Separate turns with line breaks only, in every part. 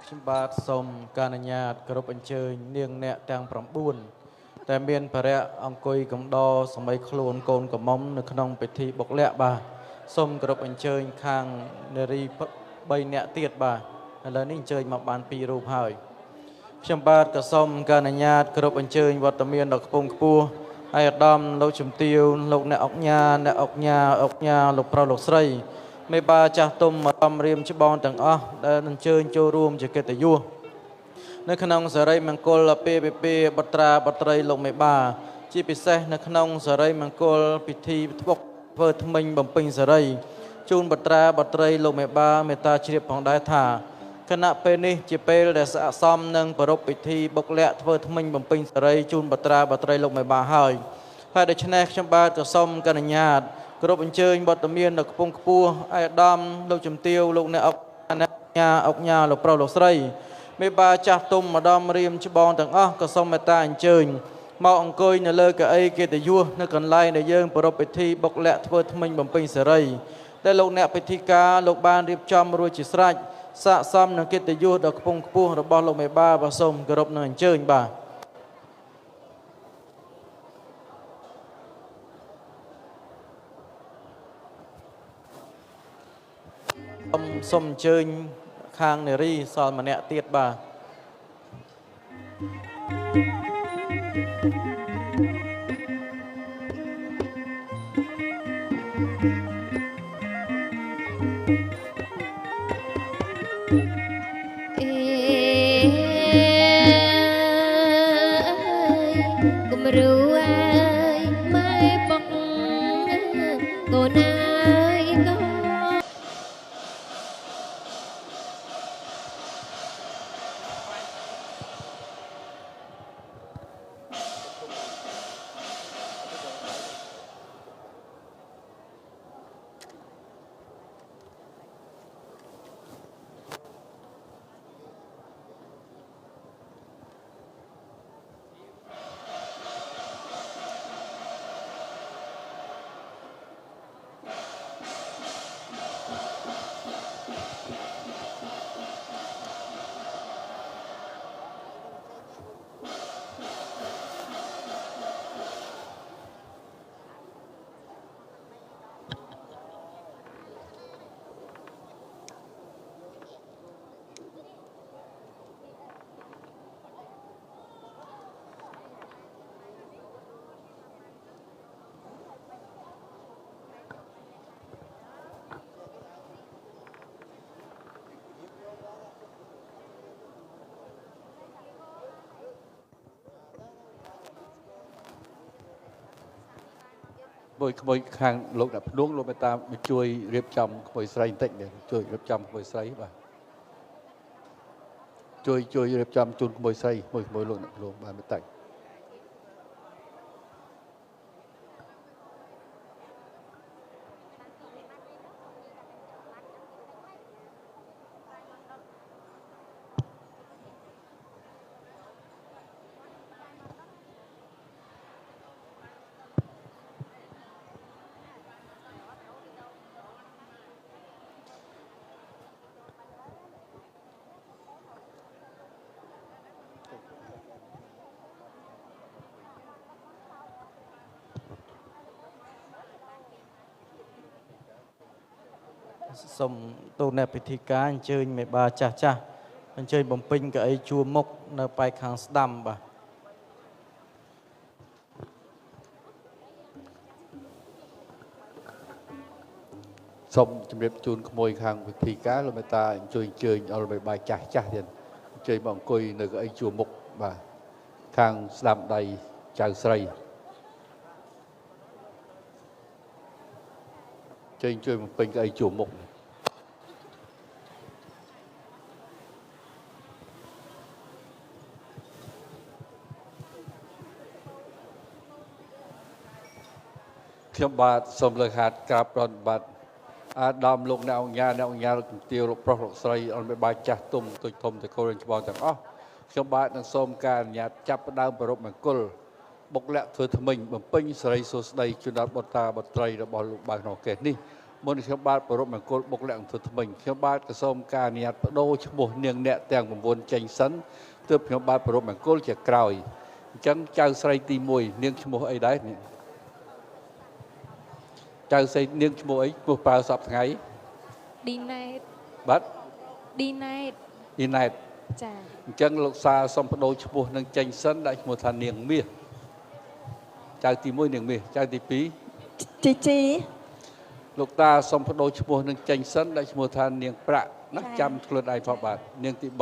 ខ្ញុំបាទសូមការអនុញ្ញាតគោរពអញ្ជើញនាងអ្នកទាំង9តែមានបរិយអង្គុយកំដរសម័យខ្លួនកូនកំមុំនៅក្នុងពិធីបុកលក្ខបាទសូមគោរពអញ្ជើញខាងនារី3នាក់ទៀតបាទឥឡូវនេះអញ្ជើញមកបាន2រូបហើយខ្ញុំបាទក៏សូមការអនុញ្ញាតគោរពអញ្ជើញវត្តមានដល់ខ្ពង់ខ្ពស់ហើយឧត្តមលោកជំទាវលោកអ្នកអុកញ៉ាលោកប្រុសលោកស្រីមេបាចាស់ទុំឧត្តមរៀមច្បងទាំងអស់ដែលអញ្ជើញចូលរួមជាកិត្តិយសនៅក្នុងសិរីមង្គលពេលបុត្រាបុត្រីលោកមេបាជាពិសេសនៅក្នុងសិរីមង្គលពិធីធ្វើថ្មិញបំពេញសិរីជូនបុត្រាបុត្រីលោកមេបាមេត្តាជ្រាបផងដែរថាគណៈពេលនេះជាពេលដែលស័ក្តិសមនឹងប្រពៃពិធីបុកលក្ខធ្វើថ្មិញបំពេញសិរីជូនបុត្រាបុត្រីលោកមេបាហើយដូច្នេះខ្ញុំបាទក៏សូមកញ្ញាញាតគោរពអញ្ជើញវត្តមានដល់ខ្ពង់ខ្ពស់អាយដាមលោកជំទាវលោកអ្នកអុកញ៉ាលោកប្រុសលោកស្រីមេបាចាស់ទុំម្ដមរៀមច្បងទាំងអស់ក៏សូមមេត្តាអញ្ជើញមកអង្គុយនៅលើកៅអីកិត្តិយសនៅកន្លែងដែលយើងប្រពៃពិធីបុកលក្ខធ្វើថ្មិញបំពេញសិរីដែលលោកអ្នកពិធីការលោកបានរៀបចំរួចជាស្រេចស័ក្តិសមនឹងកិត្តិយសដ៏ខ្ពង់ខ្ពស់របស់លោកមេបាបាទសូមគោរពនឹងអញ្ជើញបាទសូមអញ្ជើញខាងនារីសល់ម្នាក់ទៀតបាទ
គំរូអើយម៉ែបុកកូនអើយកូន
ក្មួយខាងលោកអ្នកភ្នួងលោកមេតាជួយរៀបចំក្មួយស្រីបន្តិចជួយរៀបចំក្មួយស្រីបាទជួយរៀបចំជូនក្មួយស្រីក្មួយលោកអ្នកភ្នួងបាទបន្តិច
សូមទូតអ្នកពិធីការអញ្ជើញមេបាចាស់អញ្ជើញបំពេញកៅអីជួរមុខនៅប៉ែកខាងស្ដាំបាទ
សូមជម្រាបជូនក្មួយខាងពិធីការលោកមេតាអញ្ជើញអល់មេបាចាស់ទៀតអញ្ជើញមកអង្គុយនៅកៅអីជួរមុខបាទខាងស្ដាំដៃចៅស្រីជួយបំពេញកៅអីជួរមុខខ្ញុំបាទសូមលើកហាត់ក្រាបប្រណិប័តអាដាមលោកអ្នកអង្គញាលោកជំទាវលោកប្រុសលោកស្រីអល់មេបាចាស់ទុំទុយធំតកូលច្បងទាំងអស់ខ្ញុំបាទនឹងសូមការអនុញ្ញាតចាប់ផ្ដើមប្រពៃមង្គលបុកលក្ខធ្វើថ្មិញបំពេញសិរីសួស្តីជូនដល់បុត្រាបុត្រីរបស់លោកបាក្នុងកេសនេះ មុនខ្ញុំបាទប្រពមង្គលបុកលក្ខធ្វើថ្មិញខ្ញុំបាទក៏សូមការអនុញ្ញាតបដូរឈ្មោះនាងអ្នកទាំង9ចេញសិនទើបខ្ញុំបាទប្រពមង្គលជាក្រោយអញ្ចឹងចៅស្រីទី1នាងឈ្មោះអីដែរចៅស្រីនាងឈ្មោះអីឈ្មោះប្រើសពថ្ងៃ
ឌីណេត
បាទ
ឌីណេត
អ៊ីណែត
ចា
អញ្ចឹងលោកសាសូមបដូរឈ្មោះនឹងចេញសិនដាក់ឈ្មោះថានាងមាសចៅទី1នាងមាសចៅទី2
ជីជី
លោកតាសូមបដូរឈ្មោះនឹងចេញសិនដាក់ឈ្មោះថានាងប្រាក់ណាចាំខ្លួនឯងផងបាទនាងទី3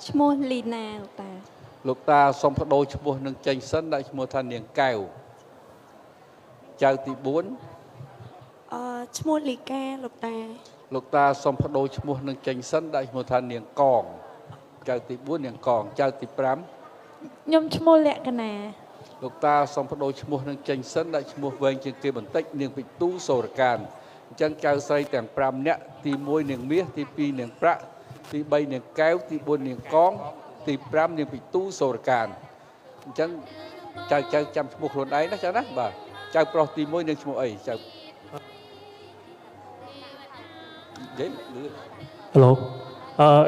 ឈ្មោះលីណាលោកតា
លោកតាសូមបដូរឈ្មោះនឹងចេញសិនដាក់ឈ្មោះថានាងកែវចៅទី4
ឈ្មោះលីកាលោកតា
លោកតាសូមបដូរឈ្មោះនឹងចេញសិនដាក់ឈ្មោះថានាងកងចៅទី4នាងកងចៅទី5
ខ្ញុំឈ្មោះលក្ខណា
លោកតាសូមបដូរឈ្មោះនឹងចេញសិនដាក់ឈ្មោះវែងជាងគេបន្តិចនាងពិទូសូរកានអញ្ចឹងចៅស្រីទាំង5នាក់ទី1នាងមាសទី2នាងប្រាក់ទី3នាងកែវទី4នាងកងទី5នាងពិទូសូរកានអញ្ចឹងចៅចាំឈ្មោះខ្លួនឯងណាចៅណាបាទចៅប្រុសទី1នាងឈ្មោះអីចៅនិយាយលឺ
Hello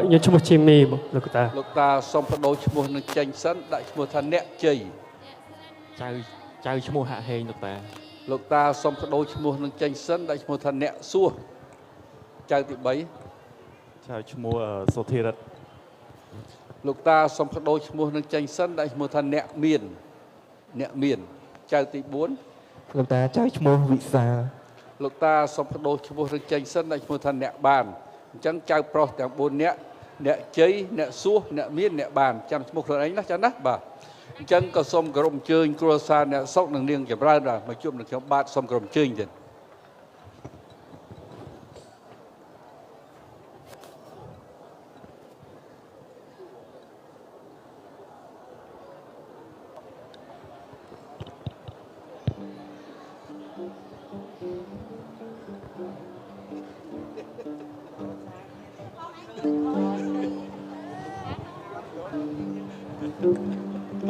ខ្ញុំឈ្មោះ Jimmy លោកតា
លោកតាសូមបដូរឈ្មោះនឹងចេញសិនដាក់ឈ្មោះថាអ្នកជ័យ
ចៅឈ្មោះហាក់ហេងលោកតា
លោកតាសូមបដូរឈ្មោះនឹងចេញសិនដាក់ឈ្មោះថាអ្នកសួរចៅទី3
ចៅឈ្មោះសុធិរិទ្ធ
លោកតាសូមបដូរឈ្មោះនឹងចេញសិនដាក់ឈ្មោះថាអ្នកមានចៅទី4
លោកតាចៅឈ្មោះវិសាល
លោកតាសូមបដូរឈ្មោះនឹងចេញសិនដាក់ឈ្មោះថាអ្នកបានអញ្ចឹងចៅប្រុសទាំង4នាក់អ្នកជ័យអ្នកសួរអ្នកមានអ្នកបានចាំឈ្មោះខ្លួនឯងណាចាណាបាទអញ្ចឹងក៏សូមគោរពអញ្ជើញគ្រួសារអ្នកសុកនិងនាងចម្រើនបាទមកជួបនឹងខ្ញុំបាទសូមគោរពអញ្ជើញទៀត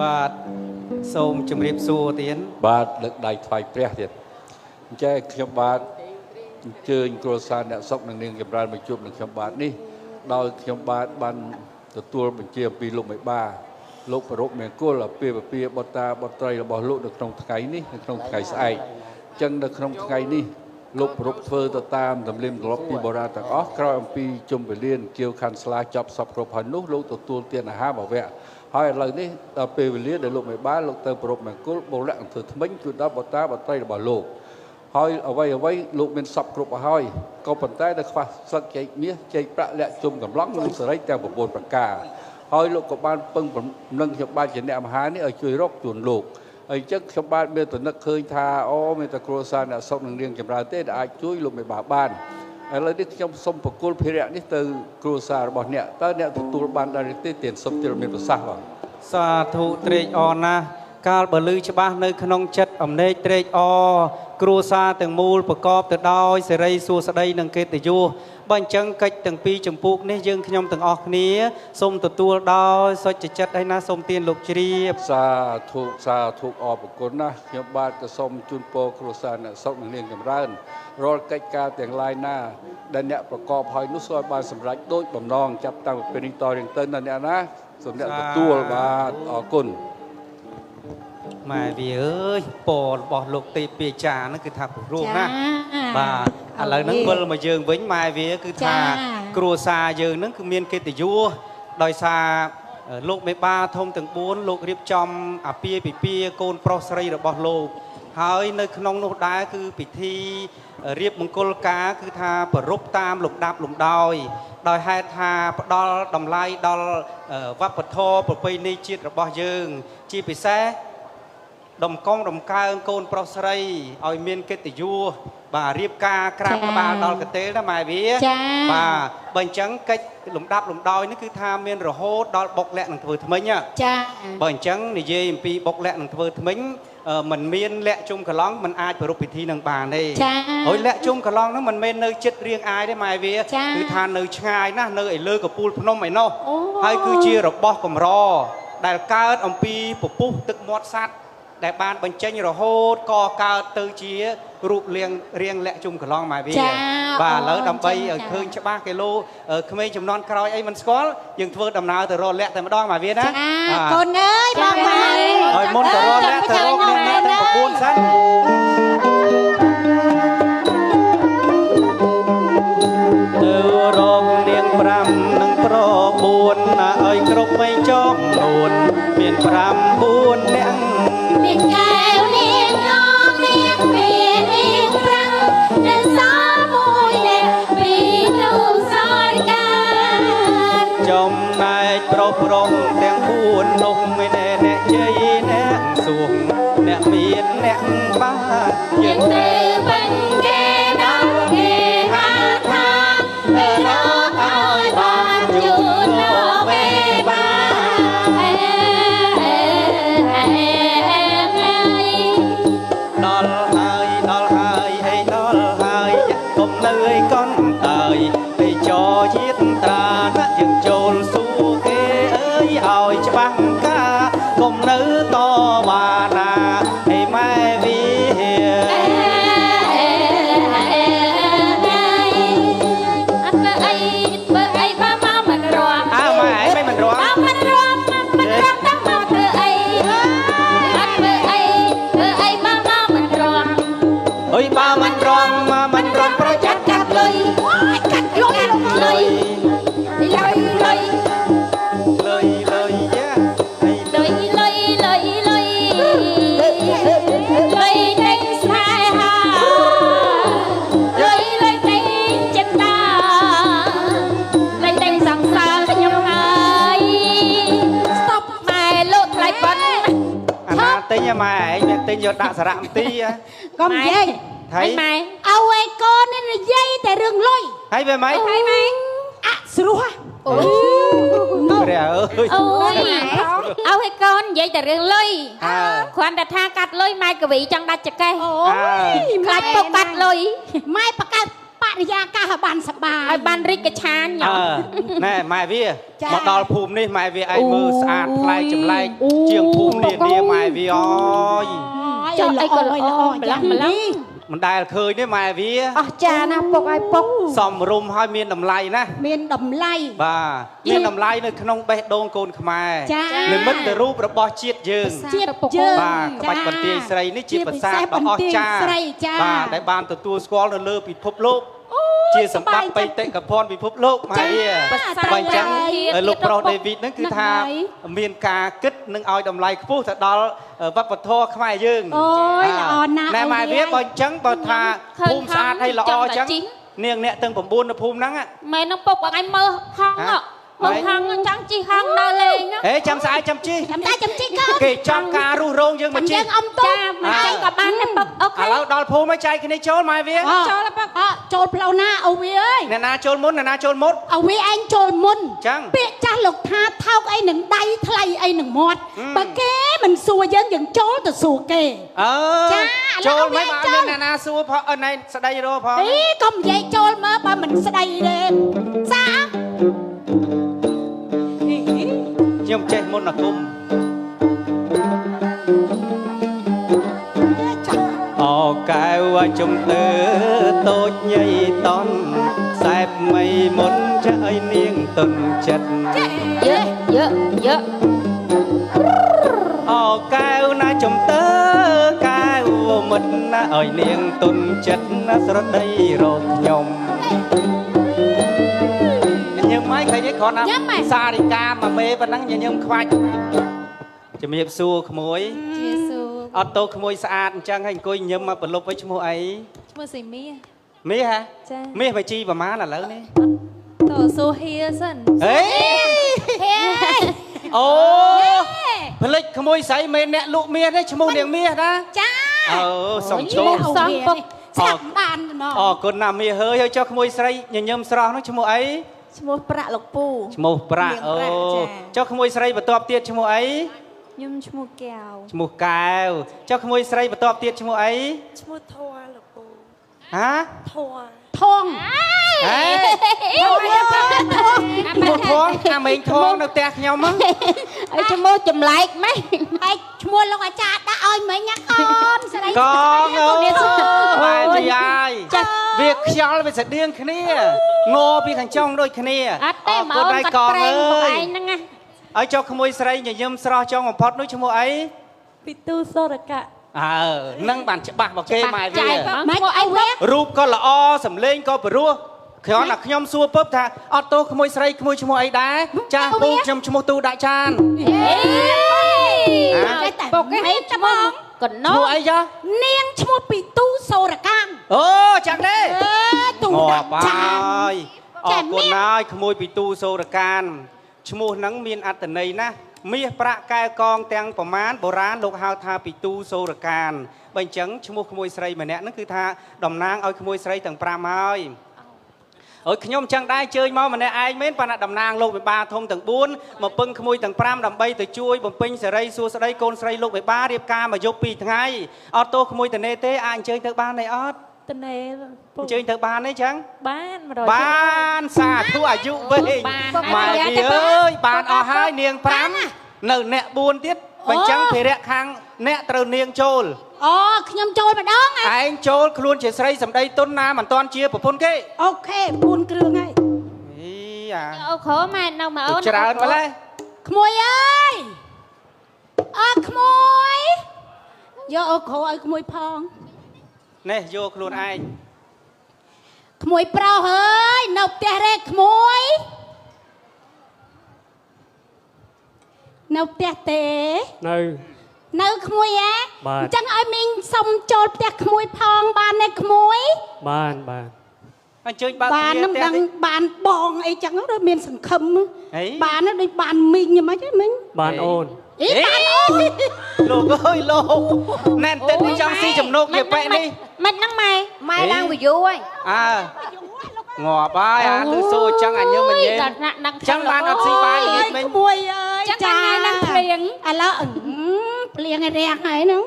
បាទសូមជម្រាបសួរទៀត
បាទលើកដៃថ្វាយព្រះទៀតអញ្ចឹងខ្ញុំបាទអញ្ជើញគ្រួសារអ្នកសុកនិងនាងចម្រើនមកជួបនឹងខ្ញុំបាទនេះដោយខ្ញុំបាទបានទទួលបញ្ជាអំពីលោកមេបាលោកប្រពមង្គលអាពាហ៍ពិពាហ៍បុត្រាបុត្រីរបស់លោកនៅក្នុងថ្ងៃនេះនៅក្នុងថ្ងៃស្អែកអញ្ចឹងនៅក្នុងថ្ងៃនេះលោកប្រពធ្វើទៅតាមទម្លាប់ទម្លាប់ពីបុរាណទាំងអស់ក្រោយអំពីជុំពលានគៀវខាន់ស្លាចប់សពគ្រប់ហើយនោះលោកទទួលទានអាហារបវៈ ហើយឥឡូវនេះដល់ពេលវេលាដែលលោកមេបាលោកទៅប្រពមង្គលបុលៈធ្វើថ្មិញជួយដល់បតាបត្រីរបស់លោកហើយអ្វីលោកមានសពគ្រប់ហើយក៏ប៉ុន្តែនៅខ្វះស្លឹកចេកមាសចេកប្រាក់លាក់ជុំកំឡុងនិងសេរីទាំង9ប្រការហើយលោកក៏បានពឹងនឹងខ្ញុំបាទជាអ្នកមហានេះឲ្យជួយរកជូនលោកហើយអញ្ចឹងខ្ញុំបាទមានតំណឹកឃើញថាអូមានតែគ្រួសារអ្នកសុខនឹងរៀងចម្រើនទេដែលអាចជួយលោកមេបាបាន ឥឡូវនេះខ្ញុំសូមប្រគល់ភារៈនេះទៅគ្រួសាររបស់អ្នកតើអ្នកទទួលបានដែរទេទានសុំទៀតមានប្រសាសន៍បាទ
សាធុត្រេកអរណាស់កាលបើលឺច្បាស់នៅក្នុងចិត្តអំណេកត្រេកអរគ្រួសារទាំងមូលប្រកបទៅដោយសេរីសួស្តីនិងកិត្តិយសបើអញ្ចឹងកិច្ចទាំងពីរចម្ពោះនេះយើងខ្ញុំទាំងអស់គ្នាសូមទទួលដោយសុចចិត្តហើយណាសូមទានលោកជ្រាប
សាធុអរគុណណាស់ខ្ញុំបាទក៏សូមជូនពរគ្រួសារអ្នកសុខនិងនាងចម្រើនរាល់កិច្ចការទាំងឡាយណាដែលអ្នកប្រកបហើយនោះសូមឲ្យបានសម្រេចដូចបំណងចាប់តាំងពីពេលនេះតរៀងទៅណាអ្នកណាសូមអ្នកទទួលបាទអរគុណ
ម៉ែវាអើយពររបស់លោកទេពចាហ្នឹងគឺថាព្រោះណាបាទឥឡូវហ្នឹងវិលមកយើងវិញម៉ែវាគឺថាគ្រួសារយើងហ្នឹងគឺមានកិត្តិយសដោយសារលោកមេបាធំទាំង4លោករៀបចំអាពាហ៍ពិពាហ៍កូនប្រុសស្រីរបស់លោកហើយនៅក្នុងនោះដែរគឺពិធីរៀបមង្គលការគឺថាប្រពតាមលំដាប់លំដោយដោយហេតុថាផ្ដល់តម្លៃដល់វប្បធម៌ប្រពៃណីជាតិរបស់យើងជាពិសេស ដំកងដំកើងកូនប្រុសស្រីឲ្យមានកិត្តិយសបាទរៀបការក្រាបក្បាលដល់កន្ទេលណាម៉ែវាបាទបើអញ្ចឹងកិច្ចលំដាប់លំដោយនេះគឺថាមានរហូតដល់បុកលាក់នឹងធ្វើថ្មិញចាបើអញ្ចឹងនិយាយអំពីបុកលាក់នឹងធ្វើថ្មិញមិនមានលាក់ជុំកន្លងមិនអាចប្រារព្ធពិធីនឹងបានទេហើយលាក់ជុំកន្លងហ្នឹងមិនមែននៅចិត្តរៀងអាយទេម៉ែវាគឺថានៅឆ្ងាយណាស់នៅឯលើកពូលភ្នំឯណោះហើយគឺជារបស់កម្រដែលកើតអំពីពពុះទឹកមាត់សัตว์
ដែលបានបញ្ចេញរហូតកកើតទៅជារូបរាងលាក់ជុំកន្លងមកវាបាទឥឡូវដើម្បីឲ្យឃើញច្បាស់គីឡូក្មេងចំនួនក្រោយអីមិនស្គាល់យើងធ្វើដំណើរទៅរកលាក់តែម្ដងមកវាណា
កូនអើយបងមក
ឲ្យមុនទៅរកលាក់ទៅរកនាងអ្នកទាំង9សិនទៅរកនាង5និងប្រ4ណាឲ្យគ្រប់បីចំនួនមាន5 4នាក់
មានកែវនាងអមនាងមាននាងប្រាំងនៅសល់មួយនាក់ពីទូសរកាន
ចំណែកប្រុសប្រុងទាំង4នោះមានអ្នកជ័យអ្នកសួងអ្នកមានអ្នកបាន
យើងទៅវិញគេដល់គេហាថាទៅរកឲ្យបានជូនលោកវេ
ដល់ហើយអីដល់ហើយកុំនៅឯកន់អើយឯចោជាតិត្រាណាយើងចូលសួរគេអើយឲ្យច្បាស់ការកុំនៅតបាណាឯម៉ែវា
បើអីបើមកមិនរាប់
ម៉ែអីមិនរាប់
មិនរាប់ដល់មកធ្វើអីអត់ធ្វើអីបើមកមិនរាប់
អើយបើមិនរំប្រចាំកាត់លុយ
កាត់លុយលុយលុយលុយ
លុយលុយយ៉ា
លុយលុយលុយលុយលុយតែស្នេហាលុយលុយតែចិត្តតាលុយតែសង្សារខ្ញុំហើយស្តុបម៉ែលោកថ្លៃប៉ុន
អាណាទិញម៉ែឯងមានទិញយកដាក់សារៈមទី
កុំនិយាយ
ហើយ
ម៉ែឲ្យឯកូននេះនិយាយតែរឿងលុយ
ហើយវាម៉េច
អស្រួល
អូព្រះអើយ
អូយឲ្យកូននិយាយតែរឿងលុយគ្រាន់តែថាកាត់លុយម៉ែកវីចង់ដាច់ចកេះអូយខ្លាចពុកកាត់លុយម៉ែបកាត់បរិយាកាសឲ្យបានសប្បាយឲ្យបានរីកកឆានញ៉ាំ
ណែម៉ែវាមកដល់ភូមិនេះម៉ែវាឯងមើលស្អាតប្លែកចម្លែកជាងភូមិនានាម៉ែវាអើយ
ចុះអីក៏ល្អម្លឹង
មិនដែលឃើញទេម៉ែវា
អស់ចាណាពុកឲ្យពុក
សំរុំឲ្យមានតម្លៃណា
មានតម្លៃ
បាទមានតម្លៃនៅក្នុងបេះដូងកូនខ្មែរនិមិត្តរូបរបស់ជាតិយើង
ជាតិយើង
បាទក្បាច់បន្ទាយស្រីនេះជាភាសាដ៏អស្ចារ្យបាទដែលបានទទួលស្គាល់នៅលើពិភពលោកជាសម្បត្តិបេតិកភណ្ឌពិភពលោកម៉ែវាបើអញ្ចឹងលោកប្រុសដេវីតហ្នឹងគឺថាមានការគិតនឹងឲ្យតម្លៃខ្ពស់ទៅដល់វប្បធម៌ខ្មែរយើង
អូយល្អណាស់
ណែម៉ែវាបើអញ្ចឹងបើថាភូមិស្អាតហើយល្អអញ្ចឹងនាងអ្នកទាំង9នៅភូមិហ្នឹង
ម៉ែនឹងពុកបងឯងមើលហងមកហងចាំជីហងដល់លេង
ហេចាំស្អែកចាំជី
ចាំតែចាំជី
គេចាំការរុះរោងយើងមកជី
យើងអំទូចាម៉ែក៏បានដែរពុកអូខេ
ឥឡូវដល់ភូមិហើយចែកគ្នាចូលម៉ែវា
ចូលពុកចូលផ្លូវណាអូវាអើយ
អ្នកណាចូលមុនអ្នកណាចូលមុន
អូវាឯងចូលមុន
ចឹង
ពាក្យចាស់លោកថាថោកអីនឹងដៃថ្លៃអីនឹងមាត់បើគេមិនសួរយើងចូលទៅសួរគេ
ចាចូលមិនអត់មានអ្នកណាសួរផងណែស្ដីរោផង
អីកុំនិយាយចូលមើលបើមិនស្ដីទេសា
ខ្ញុំចេះមុនអាគមអោកែវជំទើតូចញីតន់ខ្សែបមីមុនចាឲ្យនាងទុនចិត្ត
យើ
អោកែវណាជំទើកែវមិត្តណាឲ្យនាងទុនចិត្តណាស្រដីរកខ្ញុំញឹមមិនឃើញទេគ្រាន់តែសារិកាមួយមេប៉ុណ្ណឹងញញឹមខ្វាច់ជំរាបសួរក្មួយអត់តោក្មួយស្អាតអញ្ចឹងហើយអង្គុយញឹមមកប្រលប់វិញឈ្មោះអី
ឈ្មោះសីមា
មាសហ៎មាសបជីប្រមាណឥឡូវនេះ
តោសូហៀសិន
ហេអូផ្លិចក្មួយស្រីមេអ្នកលក់មាសទេឈ្មោះនាងមាសណា
ចា
អូសុំជោគ
សំពុកស្រាប់បានហ្មង
អរគុណណាស់មាសហើយចុះក្មួយស្រីញញឹមស្រស់នោះឈ្មោះអី
ឈ្មោះប្រាក់លោកពូ
ឈ្មោះប្រាក់អូចុះក្មួយស្រីបន្ទាប់ទៀតឈ្មោះអី
ខ្ញុំឈ្មោះកែវ
ឈ្មោះកែវចុះក្មួយស្រីបន្ទាប់ទៀតឈ្មោះអី
ឈ្មោះធွာលោកពូ
ហា
ធွာ
ថង
ហេឈ្មោះធំ ថាមេងធងនៅផ្ទះខ្ញុំហ្នឹង
ឲ្យឈ្មោះចម្លែកម៉េច
ហើយឈ្មោះលោកអាចារ្យដាក់ឲ្យមិញណាកូនស្រី
កងអើយបាទនិយាយវាខ្យល់វាស្តៀងគ្នាងពីខាងចុងដូចគ្នា
អត់ទេមកអូនគាត់ប្រេងបងឯងហ្នឹងណា
ឲ្យចុះក្មួយស្រីញញឹមស្រស់ចង់បំផុតនោះឈ្មោះអី
ពីទូសូរកៈ
នឹងបានច្បាស់មកគេម៉ែវា
មកឈ្មោះអីវិញ
រូបក៏ល្អសម្លេងក៏ព្រោះគ្រាន់តែខ្ញុំសួរពឹបថាអត់ទោសក្មួយស្រីក្មួយឈ្មោះអីដែរចាស់ពូខ្ញុំឈ្មោះទូដាក់ចាន
ពុកឯងឈ្មោះកណោ
ឈ្មោះអីចា
នាងឈ្មោះពីទូសូរកម្ម
អូចាំទេ
ទូ
ងា
ដាក់
ប់
ចាន
ហើយអរគុណហើយក្មួយពីទូសូរកានឈ្មោះហ្នឹងមានអត្ថន័យណាស់មាសប្រាក់កែកងទាំងប្រមាណបុរាណលោកហៅថាពីទូសូរកានបើអញ្ចឹងឈ្មោះក្មួយស្រីម្នាក់ហ្នឹងគឺថាតំណាងឲ្យក្មួយស្រីទាំង5ហើយហើយខ្ញុំចឹងដែរជើញមកម្នាក់ឯងមែនប៉ុន្តែតំណាងលោកវិបាធំទាំង4មកពឹងក្មួយទាំង5ដើម្បីទៅជួយបំពេញសេរីសួស្តីកូនស្រីលោកវិបារៀបការមកយប់2ថ្ងៃអត់ទោសក្មួយតនេទេអាចអញ្ជើញទៅបានទេអត់
តនេ
អញ្ជើញទៅបានទេចឹង
បាន100
បានសាធុអាយុវែងម៉ែវាអើយបានអស់ហើយនាង5នៅអ្នក4ទៀតបើអញ្ចឹងភារៈខាងអ្នកត្រូវនាងចូល
អូខ្ញុំចូលម្ដង
ឯងចូលខ្លួនជាស្រីសម្ដីទុនណាមិនតាន់ជាប្រពន្ធគេ
អូខេ4គ្រឿងហើយ
អីអា
អូខូម៉ែនៅមកអូន
ច្រើនម្ល៉េះ
ក្មួយអើយក្មួយយកអូខូឲ្យក្មួយផង
នេះយកខ្លួនឯង
ក្មួយប្រុសអើយនៅផ្ទះរែកក្មួយនៅផ្ទះទេ
នៅ
នៅក្មួយហ៎
បាទ
អញ្ចឹងឲ្យមីងសុំចូលផ្ទះក្មួយផងបានទេក្មួយ
បាន
អញ្ជើញបើក
បាន
ទ្វារ
នឹង
ផ្ទះ
ដឹង
នេះ
បានបងអីចឹងដូចមានសង្ឃឹម
ហី
បានដូចបានមីងយ៉ាងម៉េចហ៎មីង
បានអូន
អីបានអូន
លោកអើយលោកណែនទឹកចង់ស៊ីចំណោកវាបែកនេះ
មិនហ្នឹងម៉ែម៉ែឡើងវីយូហើយ
អើងាប់ហើយអាលឺសូអញ្ចឹងអញញឹមមិនញ៉េ
ដល់ថ្នាក់ដឹង
ចឹងបានអត់ស៊ីបាយយីមិញ
ក្មួយអើយ
ចឹងថ្ងៃហ្នឹងភ្លៀង
ឥឡូវភ្លៀងឲ្យរាំងហើយហ្នឹង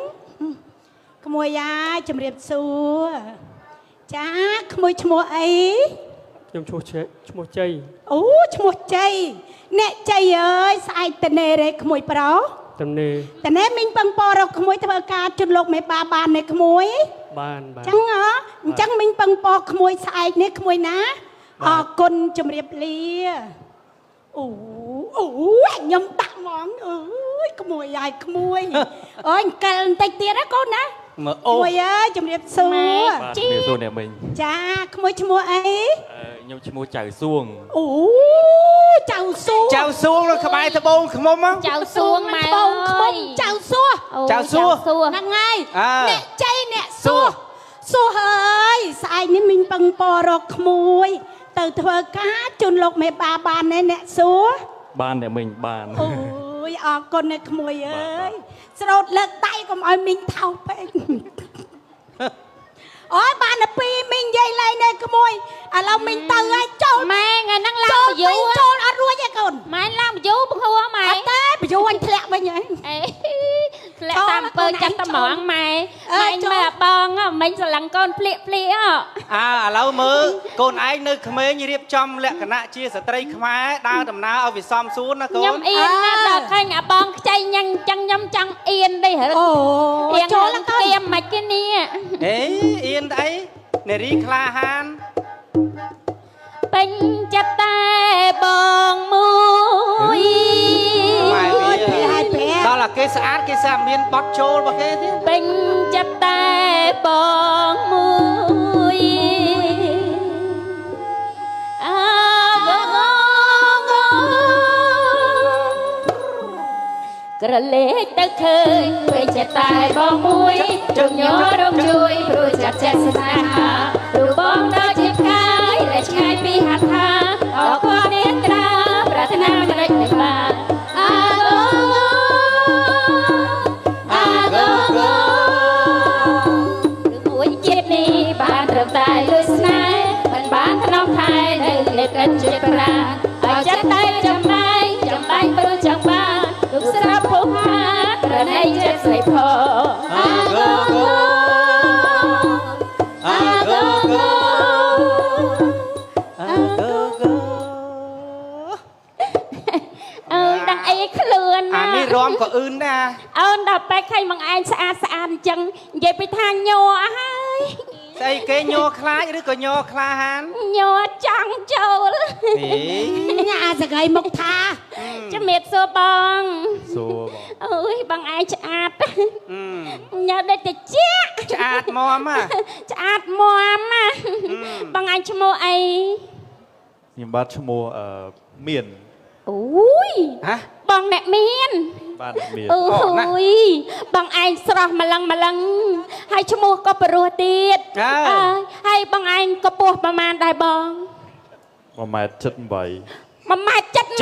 ក្មួយយ៉ាជំរាបសួរចាក្មួយឈ្មោះអី
ខ្ញុំឈ្មោះជ័យ
អូឈ្មោះជ័យអ្នកជ័យអើយស្អែកតនេរេក្មួយប្រុស
តំនេ
តនេមីងពឹងពររកក្មួយធ្វើការជន់លោកមេបាបាននេះក្មួយ
បាន
ចឹងហ៎អញ្ចឹងមីងពឹងពរក្មួយស្អែកនេះក្មួយណាអរគុណជំរាបលាអូខ្ញុំដាក់ហ្មងអើយក្មួយយាយក្មួយអើយអង្កលបន្តិចទៀតណាកូនណា
មើល
ក្
អូ
មួយអើយជំរាបសួរ
បាទជំរាបសួរអ្នកមិញ
ចាក្មួយឈ្មោះអី
ខ្ញុំឈ្មោះចៅសួង
អូចៅសួរ
ចៅសួងនៅក្បែរត្បូងឃ្មុំ
ចៅសួងម៉ែ
បងខ្មុំចៅសួរ
ចៅសួរ
ហ្នឹងហើយ
អើ
អ្នកជ័យអ្នកសួរសួរហើយស្អែកនេះមីងពឹងពររកក្មួយទៅធ្វើការជន់លោកមេបាបានទេអ្នកសួរ
បានអ្នកមិញបាន
អូយអរគុណអ្នកក្មួយអើយស្រោតលើកដៃកុំឲ្យមីងថោកពេកអូយបានតែពីរមីងនិយាយលេងនេះក្មួយឥឡូវមីងទៅហើយចូល
ម៉ែថ្ងៃហ្នឹងឡើង
ចូល
វីយូ
ទៅចូលអត់រួចទេកូន
ម៉ែឡើងវីយូបង្ហួរម៉ែ
អត់ទេបញ្យូអញធ្លាក់វិញហើយ
អេធ្លាក់តាមអំពើចាប់ត្មងម៉ែ
អើ
ម៉ែ
ចូល
មើលបងមិញស្រឡឹងកូនភ្លៀកហ៎
ឥឡូវមើលកូនឯងនៅក្មេងរៀបចំលក្ខណៈជាស្ត្រីខ្មែរដើរដំណើរឲ្យវាសមសួនណាកូ
ខ្ញុំ
ន
អៀនណាស់ដល់ឃើញអាបងខ្ចីញ៉ាំងចឹងខ្ញុំចង់អៀនទេហ៎
អូ
អៀន
ចូល
ឡើង
កូន
គៀមមិនគេនេះ
អេអៀនអីនារីក្លាហាន
ពេញចិត្តតែបងមួយ
ម៉ែវា
ហើយប្រែ
ដល់តែគេស្អាតគេស្អាតមានបត់ចូលរបស់គេទៀត
ពេញចិត្តតែបងមួយអើងងក្រលេកទៅឃើញពេញចិត្តតែបងមួយជុំញ័ររំជួយព្រោះចាត់ចេះស្នេហាព្រោះបងដល់ជាផ្កាយដែលឆ្ងាយពីហត្ថថាអរគុណអ្នកត្រាប្រាថ្នាមិនរិចមិនបានអើងមួយជាតិនេះបានត្រឹមតែលុយស្នេហ៍មិនបានថ្នមថែនៅលេបកិនជាប្រាឲ្យចិត្តតែចំណាយចំបាញ់ព្រោះចង់បានលោកស្រាប់ពុកហាប្រណីចិត្តស្រីផអើង
រំក៏អឿនណា
អូនដល់ពេលឃើញបងឯងស្អាតអញ្ចឹងនិយាយពីថាញ័រហើយ
ស្អីគេញ័រខ្លាចឬក៏ញ័រក្លាហាន
ញ័រចង់ចូល
ញ៉ាសកៃមកថា
ជំរាបសួរបង
សួរបង
អើយបងឯងឆ្អាតញ៉ាដូចតិច
ឆ្អាតមកមក
ឆ្អាតមាំណាបងឯងឈ្មោះអី
ខ្ញុំបាទឈ្មោះមាន
អូយ
ហ៎
បងអ្នកមាន
បាទមាន
អូយបងឯងស្រស់ម្លឹងហើយឈ្មោះក៏ព្រោះទៀតហើយបងឯងក៏ពោះប្រមាណដែរបង
1.78
1.78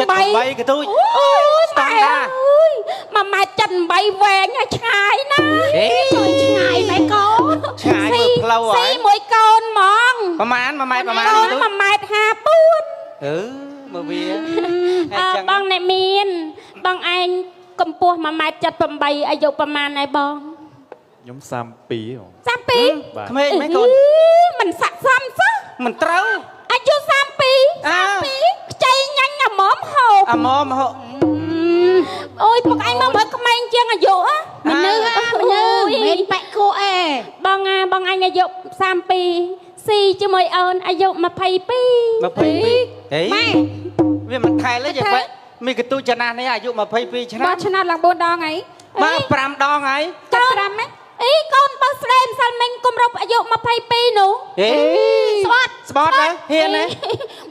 78ក៏ទូច
អូយ
ស្តង់ដា
1.78 វែងហើយឆ្ងាយណាស់
ជួយឆ្ងាយមែនកូន
ឆ្ងាយមើលផ្លូវហើ
ស៊ី
យ
មួយកូនហ្មង
ប្រហែល1ម៉ែត្រប្រហែល
កូន
ទូច
1.54
មើលវា
បងអ្នកមានបងឯងកម្ពស់ 1.78 អាយុប្រមាណហើយបង
ខ្ញុំ32បង
32
បាទ
ក្មេងមែនកូន
មិនស័ក្តិសមសោះ
មិនត្រូវ
អាយុ32ខ្ចីញ៉ាញ់អាម៉មហូប
អាម៉មហូ
អូយពួកឯងមកមើលក្មេងជាងអាយុ
មនុស្សមិនបែកគូអេ
បងឯងអាយុ32ស៊ីជាមួយអូនអាយុ22
22ហេវាមិនថែលេទេបែមានកទូចចំណាស់នេះអាយុ22ឆ្នាំ
បងឆ្នាំឡើង4ដងហើយ
មក5ដងហើយក
ូន5ហ៎អីកូនបោះស្រីម្សិលមិញគម្រប់អាយុ22នោះ
ហេស្បត់ហ៎ហ៊ានហ៎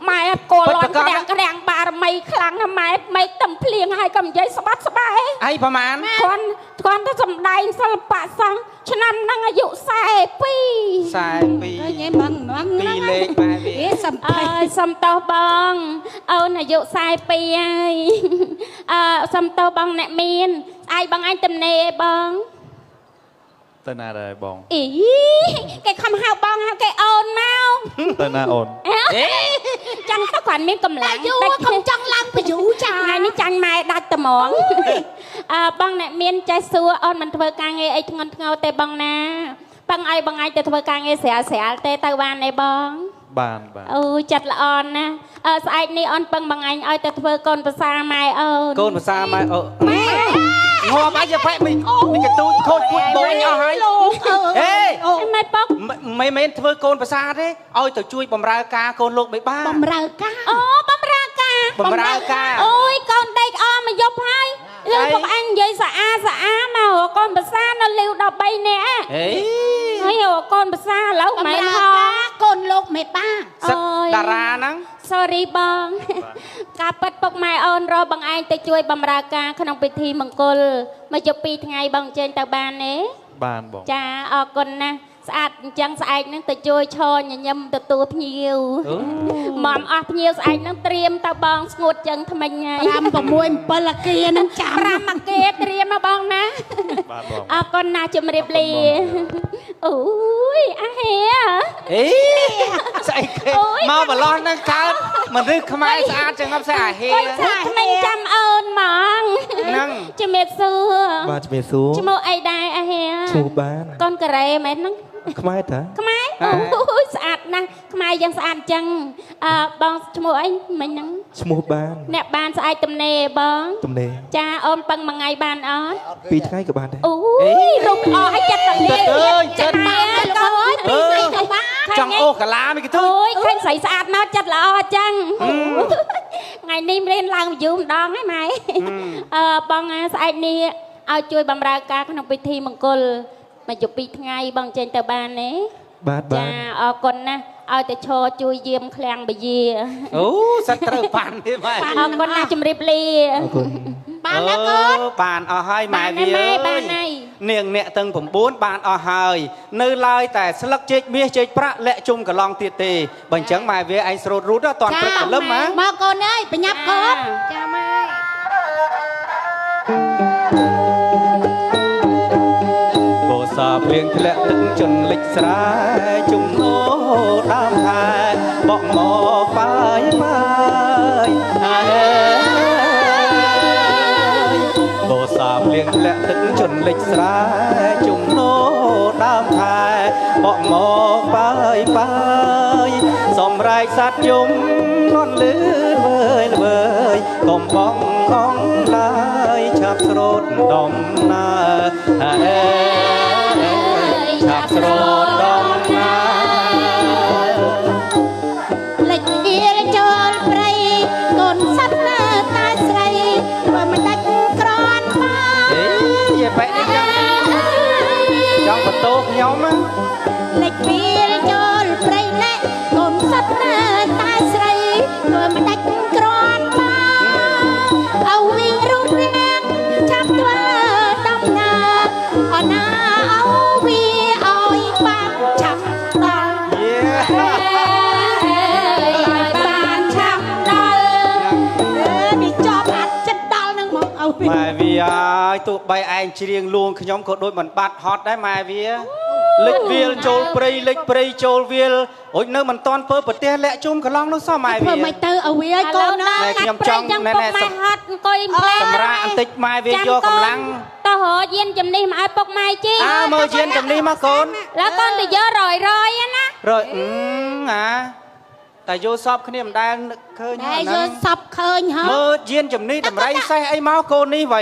ម៉ែកូនលន់ក្រាំងបារមីខ្លាំងណាស់ម៉ែមេតំភ្លៀងហើយក៏និយាយស្បាត់ស្បែ
អីប្រហែល
គាត់ទៅសំដែងសិល្បៈសង្ឃឆ្នាំហ្នឹងអាយុ42
42
ឃើញឯងបង
ពីរលេខម៉ែវា
សំភ័
អើ
យ
យសុំទោសបងអូនអាយុ42ហើយសុំទោសបងអ្នកមានស្អែកបងឯងទំនេរឯបង
ទៅណាដែរបង
អីគេខំហៅបងហៅគេអូនមក
ទៅណាអូន
ចឹងទៅគាត់មានកម្លាំង
យូរកុំចង់ឡើងបយូចា
ថ្ងៃនេះចាញ់ម៉ែដាច់ត្មងបងអ្នកមានចេះសួរអូនមិនធ្វើការងារអីធ្ងន់ធ្ងរទេបងណាបងឲ្យបងឯងទៅធ្វើការងារស្រាលទេទៅបានទេបង
បាន
អូចិត្តល្អណាស់ស្អែកនេះអូនពឹងបងឯងឲ្យទៅធ្វើកូនប្រសាម៉ែអូនក
ូនភាសាម៉ែអូងាប់អីយ៉ាផែមិនកទូចខូចពួតបូនអស់ហើយហេ
ម៉ែពុក
មិនមែនធ្វើកូនភាសាទេឲ្យទៅជួយបំរើការកូនលោកបីបា
បំរើការ
អូបំរើការ
បំរើការ
អូយកូនដេកអមកយប់ហើយលើបងឯងនិយាយស្អាមកកូនប្រសានៅលាវ13នាក់
ហេ
ហើយកូនប្រសាឥឡូវម៉ែហោ
កូនលោកមេបា
សិតតារាហ្នឹង
sorry បងការប៉ັດពុកម៉ែអូនរកបងឯងទៅជួយបំរើការក្នុងពិធីមង្គលមកជប់2ថ្ងៃបងចេញទៅបានទេ
បានបង
ចាអរគុណណាស់ស្អាតអញ្ចឹងស្អែកហ្នឹងទៅជួយឈរញញឹមទទួលភ្ញៀវមកអស់ភ្ញៀវស្អែកហ្នឹងត្រៀមទៅបងស្ងួតចឹងថ្មិញហើយ
5 6 7អាគារហ្នឹងចាំ
5អាគារត្រៀមមកបងណា
បាទបង
អរគុណណាស់ជំរាបលាអូយអាហេ
អេស្អីគេមកប្រឡោះហ្នឹងកើតមនុស្សខ្មែរស្អាតចឹងអត់ស្អាតហេ
ថ្មិញចាំអូនហ្មង
ហ្នឹង
ជំរាបសួរ
បាទជំរាបសួរ
ឈ្មោះអីដែរអាហេ
ឈ្មោះបាន
កូនការ៉េមែនហ្នឹង
ខ្មែរតា
ខ្មែរអូយស្អាតណាស់ខ្មែរយ៉ាងស្អាតអញ្ចឹងបងឈ្មោះអីមិញហ្នឹង
ឈ្មោះបាន
អ្នកបានស្អែកទំនេរបង
ទំនេរ
ចាអូនពឹងមួយថ្ងៃបានអត់
2 ថ្ងៃក៏បានដែរ
អូយរូបល្អឲ្យចិត្តតលេ
អើយចិត្ត
ម៉ែកូនពីថ្ងៃទៅបាន
ចង់អូកាឡាមិនកទូច
អូយឃើញស្រីស្អាតមកចិត្តល្អអញ្ចឹងថ្ងៃនេះរៀនឡើងយូរម្ដងហើយម៉ែបងស្អែកនេះឲ្យជួយបម្រើការក្នុងពិធីមង្គលមកជប់2ថ្ងៃបងចេញទៅបានទេ
បាទបា
ចា
ន
អរគុណណាស់ឲ្យតែឈរជួយយាមឃ្លាំងបយា
អូសិតត្រូវបានទេម៉ែ
អរគុណណាស់ជំរាបលា
អរគុណ
បានណាកូន
បានអស់ហើយម៉ែវា
បានហើយ
នាងអ្នកទាំង9បានអស់ហើយនៅឡើយតែស្លឹកចេកមាសចេកប្រាក់លាក់ជុំកន្លងទៀតទេបើអញ្ចឹងម៉ែវាឯងស្រូតរូតដល់តន់ព្រឹកព្រលឹមហ៎
មកកូនអើយបញ្ញាប់កូន
ចាម៉ែ
បោសាភ្លៀងធ្លាក់ទឹកជន់លិចស្រែជំនោដើមខែបក់មកបាយបាយបោសាភ្លៀងធ្លាក់ទឹកជន់លិចស្រែជំនោដើមខែបក់មកបាយបាយសំរែកសัตว์យំនន់លឺវើយវើយកុំបងអងឡើយឆា ប់ស្រោតដំណើរឆាប់ស្រោតដំណើរ
លេចវាចូលព្រៃកូនសត្វលើតាស្រីបើមិនដាច់ក្រនមក
យាយបែកនេះចឹងចង់បន្ទោខ្ញុំណា
លេចវាចូលព្រៃណែកូនសត្វលើតាស្រីបើមិនដាច់ក្រនមកเอาវិញរូបរាងចាប់ធ្វើដំណើរអណាเอาវាឲ្យបានឆាប់ដល់ បានឆាប់ដល់នេះជាប់អាត់ចិត្តដល់នឹងមកឲ្យ
ម៉ែវាហើយទោះបីឯងច្រៀងលួងខ្ញុំក៏ដូចមិនបាត់ហត់ដែរម៉ែវាលិចវាលចូលព្រៃលិចព្រៃចូលវាលអូចនៅមិនតាន់ពើប្រទេសលាក់ជុំកន្លងនោះសោះម៉ែវា
ធ្វើមិនទៅឲ្យវាឲ្យកូនណា
ខ្ញុំចង់ណែណែ
ហត់អង្គុយម្លែ
សម្រាប់បន្តិចម៉ែវាយកកម្លាំង
តើរកយានជំនិះមកឲ្យពុកម៉ែជី
មើលយានជំនិះមកកូន
แล้วកូនទៅយករយណា
រយតែយកសពគ្នាមិនដែលឃើញ
តែយកសពឃើញហ៎
មើលយានជំនិះតម្រៃសេះអីមកកូននេះវៃ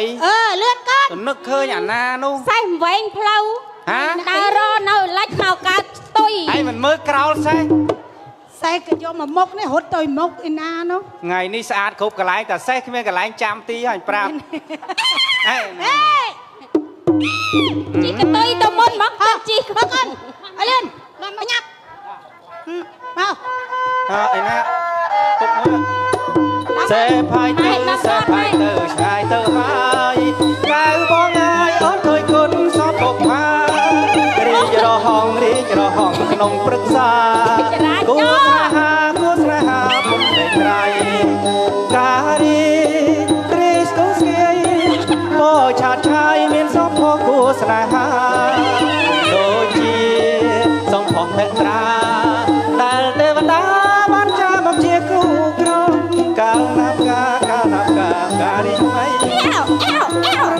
លឿនកូន
ទៅនឹកឃើញអាណានោះ
សេះវែងផ្លូវ ដើររនៅលិចមកកើតស្ទុយ
ឯងមិនមើលក្រោលសេះ
សេះក៏យកមកមុខនេះរត់ទៅមុខឯណានោះ
ថ្ងៃនេះស្អាតគ្រប់កន្លែងតែសេះគ្មានកន្លែងចាំទីហើយប្រាប់អេ
ជីកតុយទៅមុនមកទៅជីក
មកកូនឲ្យលឿនមកញ៉ាប់មក
អីណាទុកមួយសេះផាយទៅសេះផាយទៅឆ្ងាយទៅហើយកៅបងហើយអត់ឃើញគុណសពពុកម៉ារីករហងក្នុងព្រឹក្សាគូស្នេហាពុំได้ក្រៃការីរីស្គូស្គីពោឆាតឆាយមានសពគូស្នេហាដូចជាសងផុសតែត្រាដែលទេវតាបានចាមកជាគ្រូក្រមកាលណាប់ការីថ្មី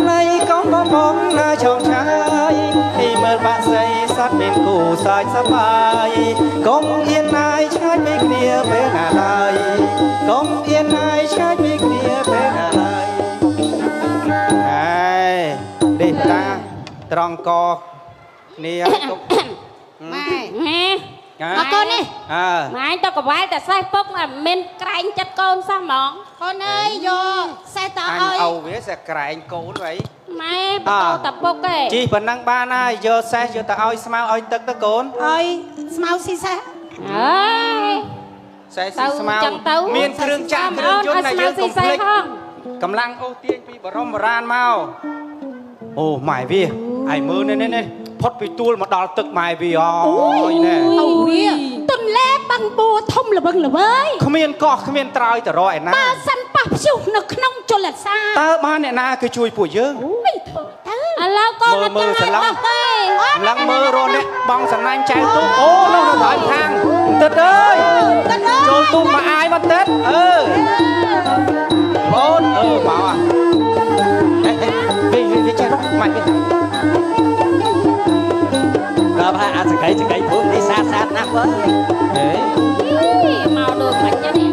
ណៃកុំបងណាឆោមឆាយពីមើលបាក់ស្រីសត្វមានគូសាច់សប្បាយកុំអៀនណាយឆ្ងាយពីគ្នាពេលណាឡើយកុំអៀនណាយឆ្ងាយពីគ្នាពេលណាឡើយហើយដេកតាត្រង់កគ្នាទុក
ម៉ែ
មកកូននេះ
ម៉ែទៅកវ៉ែតែសេះពុកមិនក្រែងចិត្តកូនសោះហ្មង
កូនអើយយកសេះត
អញ
ឲ្យ
អោវាសេះក្រែងកូនវ៉ៃ
ម៉ែបន្តតែពុកទេ
ជីប៉ុណ្ណឹងបានហើយយកសេះយកទៅឲ្យស្មៅឲ្យទឹកទៅកូន
ឲ្យស្មៅស៊ីសេះ
អើយ
សេះស៊ីស្មៅមានគ្រឿងចាស់គ្រឿងយន្តណាយើងកុំភ្លេចកម្លាំងអូសទាញពីបរមបុរាណមកអូម៉ែវាឯមើលនេះផុតពីទួលមកដល់ទឹកម៉ែវាអូយណែ
អូវាទុនលេបាំងបួធំល្វឹងល្វើយ
គ្មានកោះគ្មានត្រើយទៅរកឯណា
បើសិនប៉ះព្យុះនៅក្នុងជលសា
តើបានអ្នកណាគឺជួយពួកយើង
អូយធ្វើទៅ
ឥឡូវកូនអត់ចាំឲ្យពុកទេ
កម្លាំងមើលរនេះបងសំណាញ់ចៅទុំអូនោះនៅហើយខាងទឹកអើយចូលទុំមកអាយមកទឹកបងមកវាចេះរកម៉ាច់វាដល់ហើយអាសកៃភូមិនេះសាតណាស់វើ
មកដូចមិនចឹងនេះ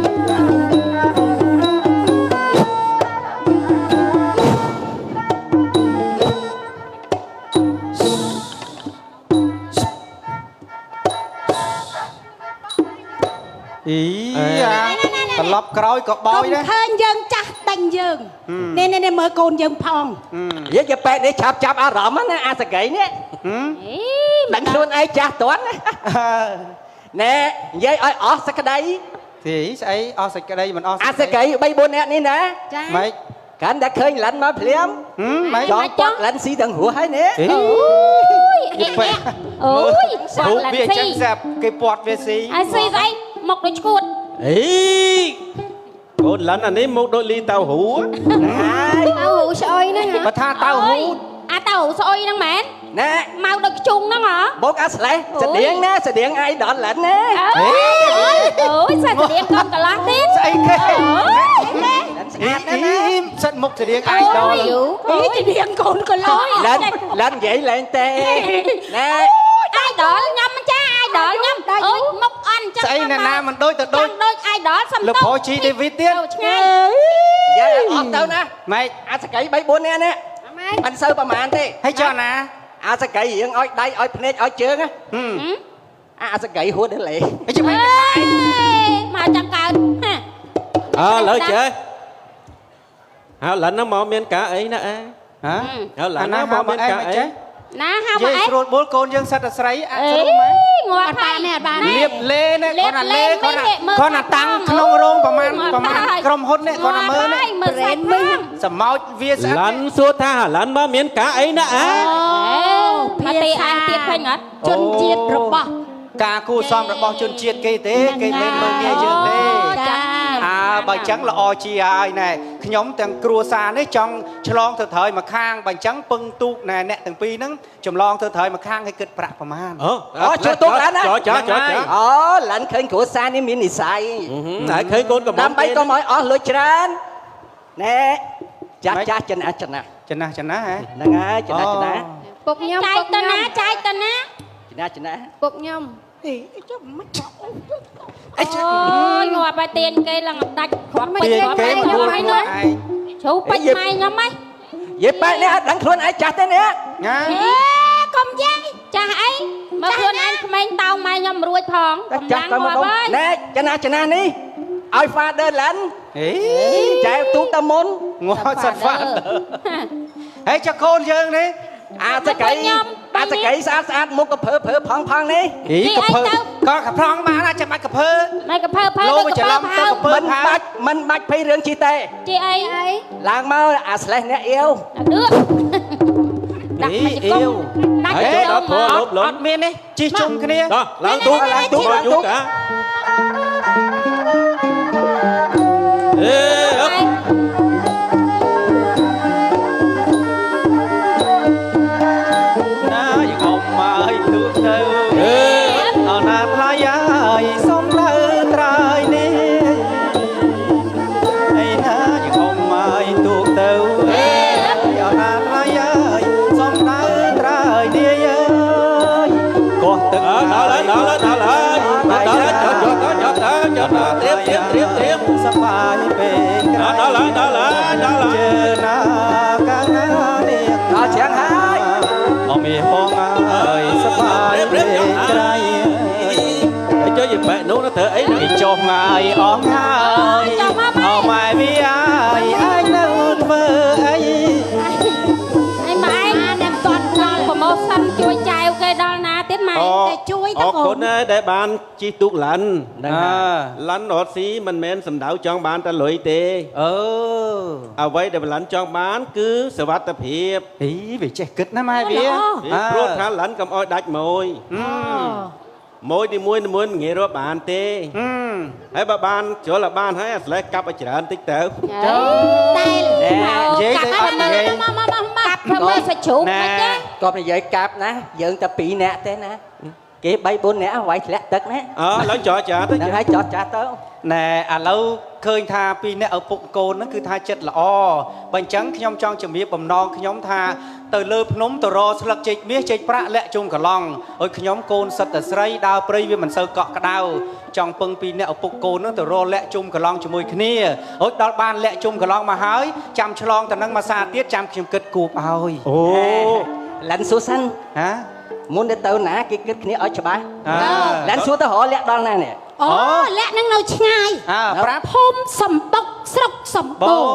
អីត្រឡប់ក្រោយក៏បោយដែរ
ឃើញយើងចាស់ដេញយើងនេះមើលកូនយើងផង
និយាយបែបនេះចាប់អារម្មណ៍ណាអាសកៃនេះដឹងខ្លួនឯងចាស់តាន់ណែនិយាយឲ្យអស់សក្តី
ទីស្អីអស់សេចក្តីមិនអស់
អាសកៃ3 4នាក់នេះណាម៉េចកាន់តែឃើញលិនមកភ្លាមម៉េចចង់គាត់លិនស៊ីទាំងរស់ហើយនេះអូយ
អូយ
វាចឹងស្រាប់គេពាត់វាស៊ី
ហើយស៊ីស្អីមកដូចឈួត
អីកូនលិនអានេះមកដូចលីតៅហ៊ូ
តៅហ៊ូស្អុយហ្នឹង
បើថាតៅហ៊ូ
អាតៅហ៊ូស្អុយហ្នឹងមែន
ណែ
មកដូចខ្ជុងហ្នឹងហ៎
មកអាស្លេះស្តៀងណាស្តៀងអៃដលលិនណា
អូយសាច់ស្តៀងកូនកន្លះទៀត
ស្អីគេ
ស្អាតណាស់ណា
សិតមុខស្តៀងអៃដល
អូយស្តៀងកូនកន្លះ
លិននិយាយលែងទេណែ
អាយដលញ៉ាំចាអាយដលញ៉ាំអូយមុខអន់ចឹង
ស្អីអ្នកណាមិនដូចទៅដូច
ដូចអាយដលសំ
លោក
តុក
ប្រូជីដេវីតទៀត
ឆ្ងាយ
និយាយអស់ ទៅណា
ម៉េច
អាសកៃ3 4នាក់នេះមិនសូវប្រហែលទេ
ហើយចុះណា
អាសកៃរៀងឲ្យដៃឲ្យភ្នែកឲ្យជើងណាអាសកៃហួតលេ
ចាំមិន
មកចាំកើតហា
លើចេះហើយlần nóមកមានការអីណាអើ
ហ៎
ហើយlần nóមកមានការអី
ណាហៅ
យើ
មក
ង
អី
ស្រួលបួលកូនយើងសិតតែស្រីអត់
អេ
ស្រួលម៉ែ
ងាប់ហើយនេះអត់បាន
លៀបលេនេះគាត់ណាលេគាត់ណាតាំងក្នុងរោងប្រមាណក្រុមហ៊ុននេះគាត់ណាមើលនេះ
មើលសាច់មិញ
សម្ោចវាស្អាត
lần សួរថាlầnមកមានការអីណាអើ
ភាសាអានទៀតឃើញអត់
ជនជាតិរបស់
ការគូសំរបស់ជនជាតិគេទេគេមិនមើលងាយយើងទេ
ចា
បើអញ្ចឹងល្អជាហើយណែខ្ញុំទាំងគ្រួសារនេះចង់ឆ្លងទៅត្រូវមកខាងបើអញ្ចឹងពឹងទូកណែអ្នកទាំងពីរហ្នឹងចម្លងទៅត្រូវមកខាងឲ្យគិតប្រាក់ប្រមាណ
អូជួយទុកឡានណា
ចោ
អូឡានឃើញគ្រួសារនេះមាននិស័យ
ហើយឃើញកូនកំ
ដើម្បីកុំឲ្យអស់លុយច្រើនណែចាស់ចំណាស់ហ៎ ហ្នឹងហើយចំណាស់
ពុកខ្ញុំចែកទៅណាចែកទៅណា
ចំណាស់
ពុកខ្ញុំ
អេចុះមិនចោ
អូយងាប់ហើយទៀនគេឡើងដាច់គ្រាប់ពេជ្រគ្រាប់ពេជ្រខ្ញុំហើយនោះជ្រូពេជ្រម៉ែខ្ញុំហ៎
យេប៉ែនេះអត់ដឹងខ្លួនឯងចាស់ទេនេះ
ណា
អេកុំយាយចាស់អីមកខ្លួនឯងក្មេងតោងម៉ែខ្ញុំរួចផងកម្លាំងងាប់ហើយ
ណែចំណាស់នេះឲ្យ father ឡាន
ហេ
ចែកទូទៅមុន
ងល់សិតហ្វាត់ហើយចុះកូនយើងនេះ
អាសកៃស្អាតមុខក៏ភើផងនេះ
អីកភើក៏កប្រងបានអាចចាំបាច់កភើ
ម៉ែកភើភើ
លោកច្រឡំទៅកភើ
មិនបាច់ភ័យរឿងជីទេ
ជីអី
ឡើងមកអាស្លេះអ្នកអៀវ
ដឿដាក់មកជង្គង់ដាក់
ហើយ
ជ
ចូល
ង្គ
ដល់
ង់
ធัวលុបលុ
អត់មាននេះជិះជុំគ្នា
ដល់ឡើងទូកមកយូរតាអេអើ
ណាយើងអមមកឲ្យទូទៅអរណាថ្លៃហើយសុំទៅត្រើយនេះអីណាយើងអមមកឲ្យទូទៅអរណាថ្លៃហើយសុំទៅត្រើយនេះអើយកោះទឹក
ដល់ហើយត្រៀម
សប្បាយពេកក្រោយ
ដល់ហើយ
ជើណាកាណានេះ
ដល់ច្រាំងហើយ
អមមានផងហើយសប្បាយពេកក្រៃ
ហើយចុះយីបែកនោះទៅអី
ពីចុះងាយអស់ហើយអស់ម៉ែវាហើយឯងនៅធ្វើអី
អីម៉ែអ្នកគាត់ដល់ប្រម៉ូសិនជួយចែវគេដល់ណាទៀតម៉ែ
តែជួយទៅ
អរ
អូ
គុ
ន
ណដែលបានជិះទូកឡាន់
ហ្នឹង
ឡាន់រត់ស៊ីមិនមែនសំដៅចង់បានតែលុយទេ អ្វីដែលឡាន់ចង់បានគឺសុវត្ថិភាព
អីវាចេះគិតណាម៉ែវា
ព្រោះថាឡាន់កុំអោយដាច់ម៉ួយម៉ួយទីមួយមិនងាយរកបានទេហើយបើបានជ្រុលបានហើយអាស្លេះកាប់ឲ្យច្រើនតិចទៅ
តែ
និយាយទៅអត់និយាយ
កាប់ធ្វើមើលសាច់ជ្រូកមិនទេ
គាត់និយាយកាប់ណាយើងតែ2នាក់ទេណាគេ3 4នាក់វាយធ្លាក់ទឹកណា
ឡើងចរចាទៅ
ហ្នឹងហើយចតចាស់ទៅ
ណែឥឡូវឃើញថាពីរអ្នកឪពុកកូនហ្នឹងគឺថាចិត្តល្អបើអញ្ចឹងខ្ញុំចង់ជំរាបបំណងខ្ញុំថាទៅលើភ្នំទៅរកស្លឹកចេកមាសចេកប្រាក់លាក់ជុំកឡង់ឲ្យខ្ញុំកូនសិតតែស្រីដើរព្រៃវាមិនសូវកក់ក្ដៅចង់ពឹងពីរអ្នកឪពុកកូនហ្នឹងទៅរកលាក់ជុំកឡង់ជាមួយគ្នារួចដល់បានលាក់ជុំកឡង់មកហើយចាំឆ្លងទៅនឹងមួយសាទៀតចាំខ្ញុំគិតគូបឲ្យ
អូ
ឡាន់សួរសិន
ហា
មុនទៅណាគេគិតគ្នាឲ្យច្បាស់ឡាន់សួរទៅរកលាក់ដល់ណានេះ
អូលាក់នឹងនៅឆ្ងាយ
ប្រាប់
ភូមិសំបុកស្រុកសំបូរ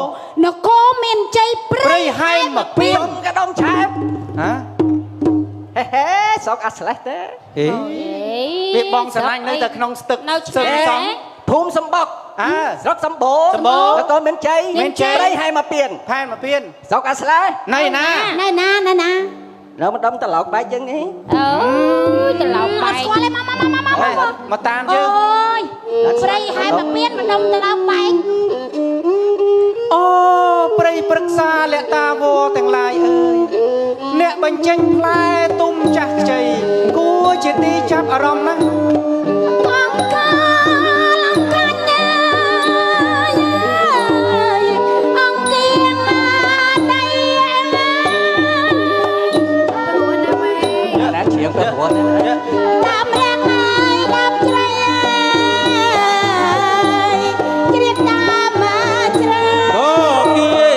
នគរមានជ័យព្រៃ
ព្រៃហែមមកពី
ពីកដុំឆែប
ហា
ហេសោកអាស្លេះទេ
ហេវាបងស្រឡាញ់នៅតែក្នុងស្ទឹក
នៅឆ្ងាយ
ភូមិសំបុកស្រុកសំបូរនគរមានជ័យព្រៃហែមកពៀន
ផែនមកពៀន
សោកអាស្លេះ
ណៃណា
ណែណា
នៅម្ដុំត្រឡោកបែកយើងនេះ
អូយត្រឡប់
អ
បែ
ត់
ក
ស្គាល់ទេមក
មកតាម
អូ
យើង
យព្រៃហែមកមានម្ដុំទៅដល់បែក
អូព្រៃព្រឹក្សាលក្ខតាវទាំងឡាយអើយអ្នកបញ្ចេញផ្លែទុំចាស់ខ្ចីគួរជាទីចាប់អារម្មណ៍ណាស់
អង្គការអង្គការញ៉ាអង្គៀងដៃ
ណាជ្រៀងទៅព្រោះ
តាមរាំងហើយតាមជ្រៃជ្រាបតាមមកជ្រៃ
អូគី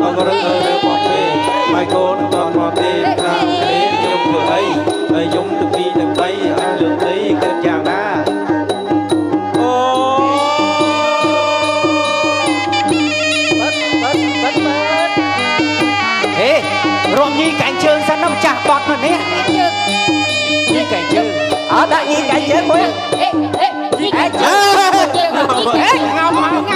អងរឹករើបងពេម៉ៃកូនតនមកទេថាទេខ្ញុំធ្វើអីហើយខ្ញុំទៅពីទៅ3ឲ្យលើកដីគិតយ៉ាងណាអូហេរំញីកាញ់ជើងសិនណាម្ចាស់បត់នេះញីកាញ់ជើងអត់ដាក់ញីកាញ់ជើងមួយញីកាញ់ជើងងៅមក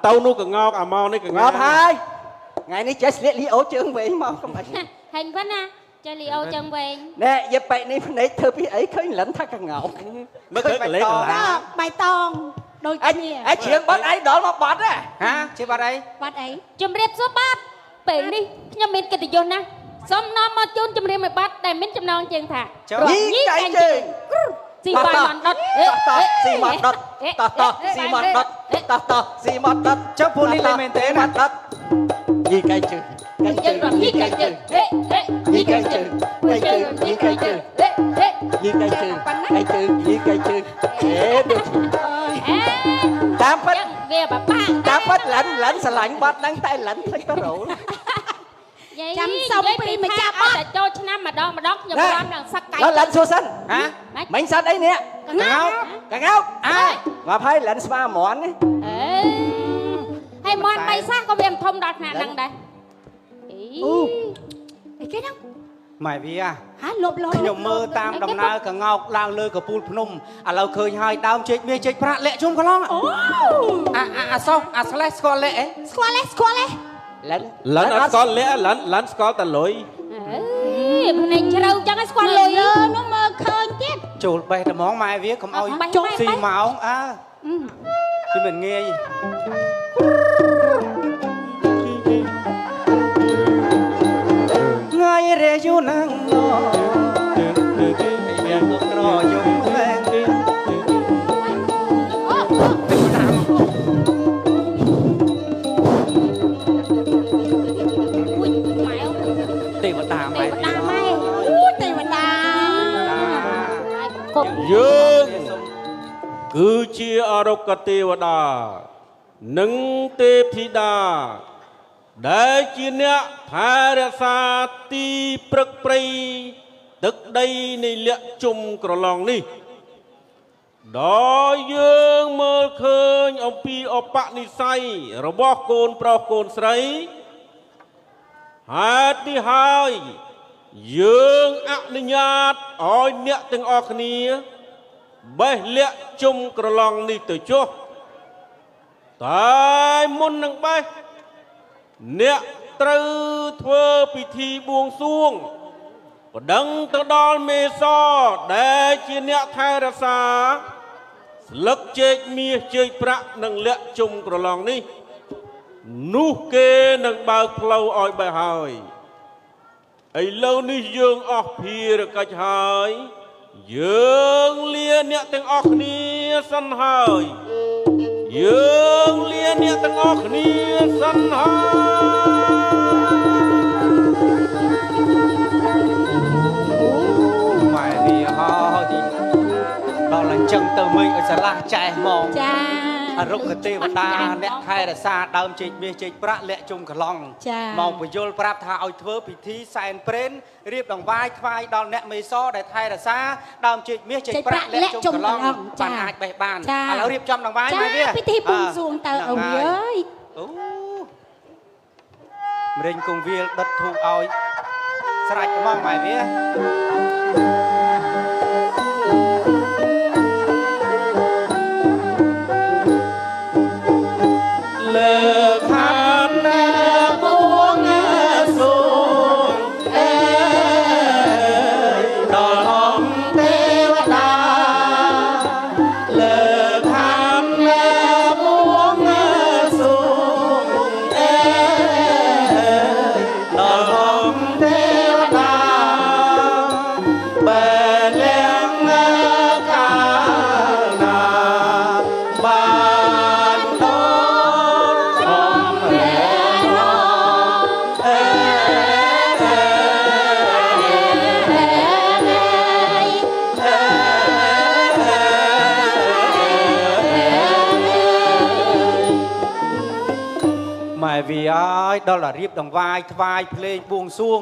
ទៅនោះក៏ងោកអាម៉ោនេះក៏ងោកហើយថ្ងៃនេះចេះស្លៀកលីអូជើងវែងមកកំបាច់
ហេញប៉ុណ្ណាចេះលីអូជើងវែង
ណែយាបែកនេះភ្នែកធ្វើពីអីឃើញលិនថាកងោក
មើលឃើញបៃតងដូចគ្នា
អញជ្រៀងបាត់អីដល់មកបាត់
ហាជាបាត់អី
បាត់អីជំរាបសួរបាត់ពេលនេះខ្ញុំមានកិត្តិយសណាស់សូមនាំមកជូនជំរាបឲ្យបាត់ដែលមានចំណងជើងថា
ញីកាយជើង
ស៊ីបាយមិនដុត
ស៊ីមកដុតតោះស៊ីមកដុតតោះស៊ីមកដុត
ចុះពូនេះលេមែនទេ
ណាដុតញីកាយជើង
ញីកាយជើង
ញីកាយជើងញីកាយជើងញីកាយជើងកាយជើងញីកាយជើងដូចតាមពិត
វាបាប៉ា
តាមពិតលិនស្រឡាញ់បាត់ដឹងតែលិនភ្លេចប្រូ
ចាំសុំពីម្ចាស់បាត់តែចូលឆ្នាំម្ដងខ្ញុំបានដល់សឹកកៃ
លិនសួរសិនហាមិញសិនអីនេះកងោកមកហើយលិនស្វាមន់
ហើយមន់បៃសាក៏វាមិនធំដល់ថ្នាក់ហ្នឹងដែរអីគេហ្នឹង
ម៉ែវា
ហាលប់លយ
ខ្ញុំមើលតាមដំណើរកងោកឡើងលើកពូលភ្នំឥឡូវឃើញហើយដើមចេកមាសចេកប្រាក់លាក់ជុំកន្លង
អូ
អាសោះអាស្លេះស្គាល់លាក់អី
ស្គាល់
លិន
អត់ស្គាល់លាក់លិនស្គាល់តែលុយ
ភ្នែកជ្រៅចឹងឲ្យស្គាល់លុយ
នោះមើលឃើញទៀត
ចូលបេះតែហ្មងម៉ែវាកុំឲ្យចុះស៊ីម៉ោងគឺមិនងាយថ្ងៃរេយូណាំងណោមានមុខក្រយំវែង
យើងគឺជាអរុគទេវតានិងទេពធីតាដែលជាអ្នកថែរក្សាទីព្រឹកព្រៃទឹកដីនៃលក្ខជុំក្រឡងនេះដោយយើងមើលឃើញអំពីអបនិស្ស័យរបស់កូនប្រុសកូនស្រីហេតុនេះហើយយើងអនុញ្ញាតឲ្យអ្នកទាំងអស់គ្នាបេះលាក់ជុំក្រឡងនេះទៅចុះតែមុននឹងបេះអ្នកត្រូវធ្វើពិធីបួងសួងប្តឹងទៅដល់មេសដែលជាអ្នកថែរក្សាស្លឹកចេកមាសជើយប្រាក់និងលាក់ជុំក្រឡងនេះនោះគេនឹងបើកផ្លូវឲ្យបេះហើយឥឡូវនេះយើងអស់ភារកិច្ចហើយយើងលាអ្នកទាំងអស់គ្នាសិនហើយយើងលាអ្នកទាំងអស់គ្នាសិនហើយ
ម៉ែវាហើយដល់អញ្ចឹងទៅមិនឲ្យឆ្លាស់ចែហ្មង
ចា
អរុគទេវតាអ្នកថែរក្សាដើមចេកមាសចេកប្រាក់លាក់ជុំកឡង់មកបញ្យលប្រាប់ថាឲ្យធ្វើពិធីសែនព្រេនរៀបដង្វាយថ្វាយដល់អ្នកមេសដែលថែរក្សាដើមចេកមាសចេកប្រាក់លាក់ជុំកឡង់បានអាចបេះបានឥឡូវរៀបចំដង្វាយមកវា
ពិធីបួងសួងតើអូយអើយ
អូមរេងគង្វាលដិតធូបឲ្យស្រេចមកម៉ែវា
លើខានណាបួងសួងដល់អង្គទេវតាលើខានណាបួងសួងដល់អង្គទេវតាបែលៀងកាលណាបាន
ម៉ែវាអើយដល់រៀបដង្វាយថ្វាយភ្លេងបួងសួង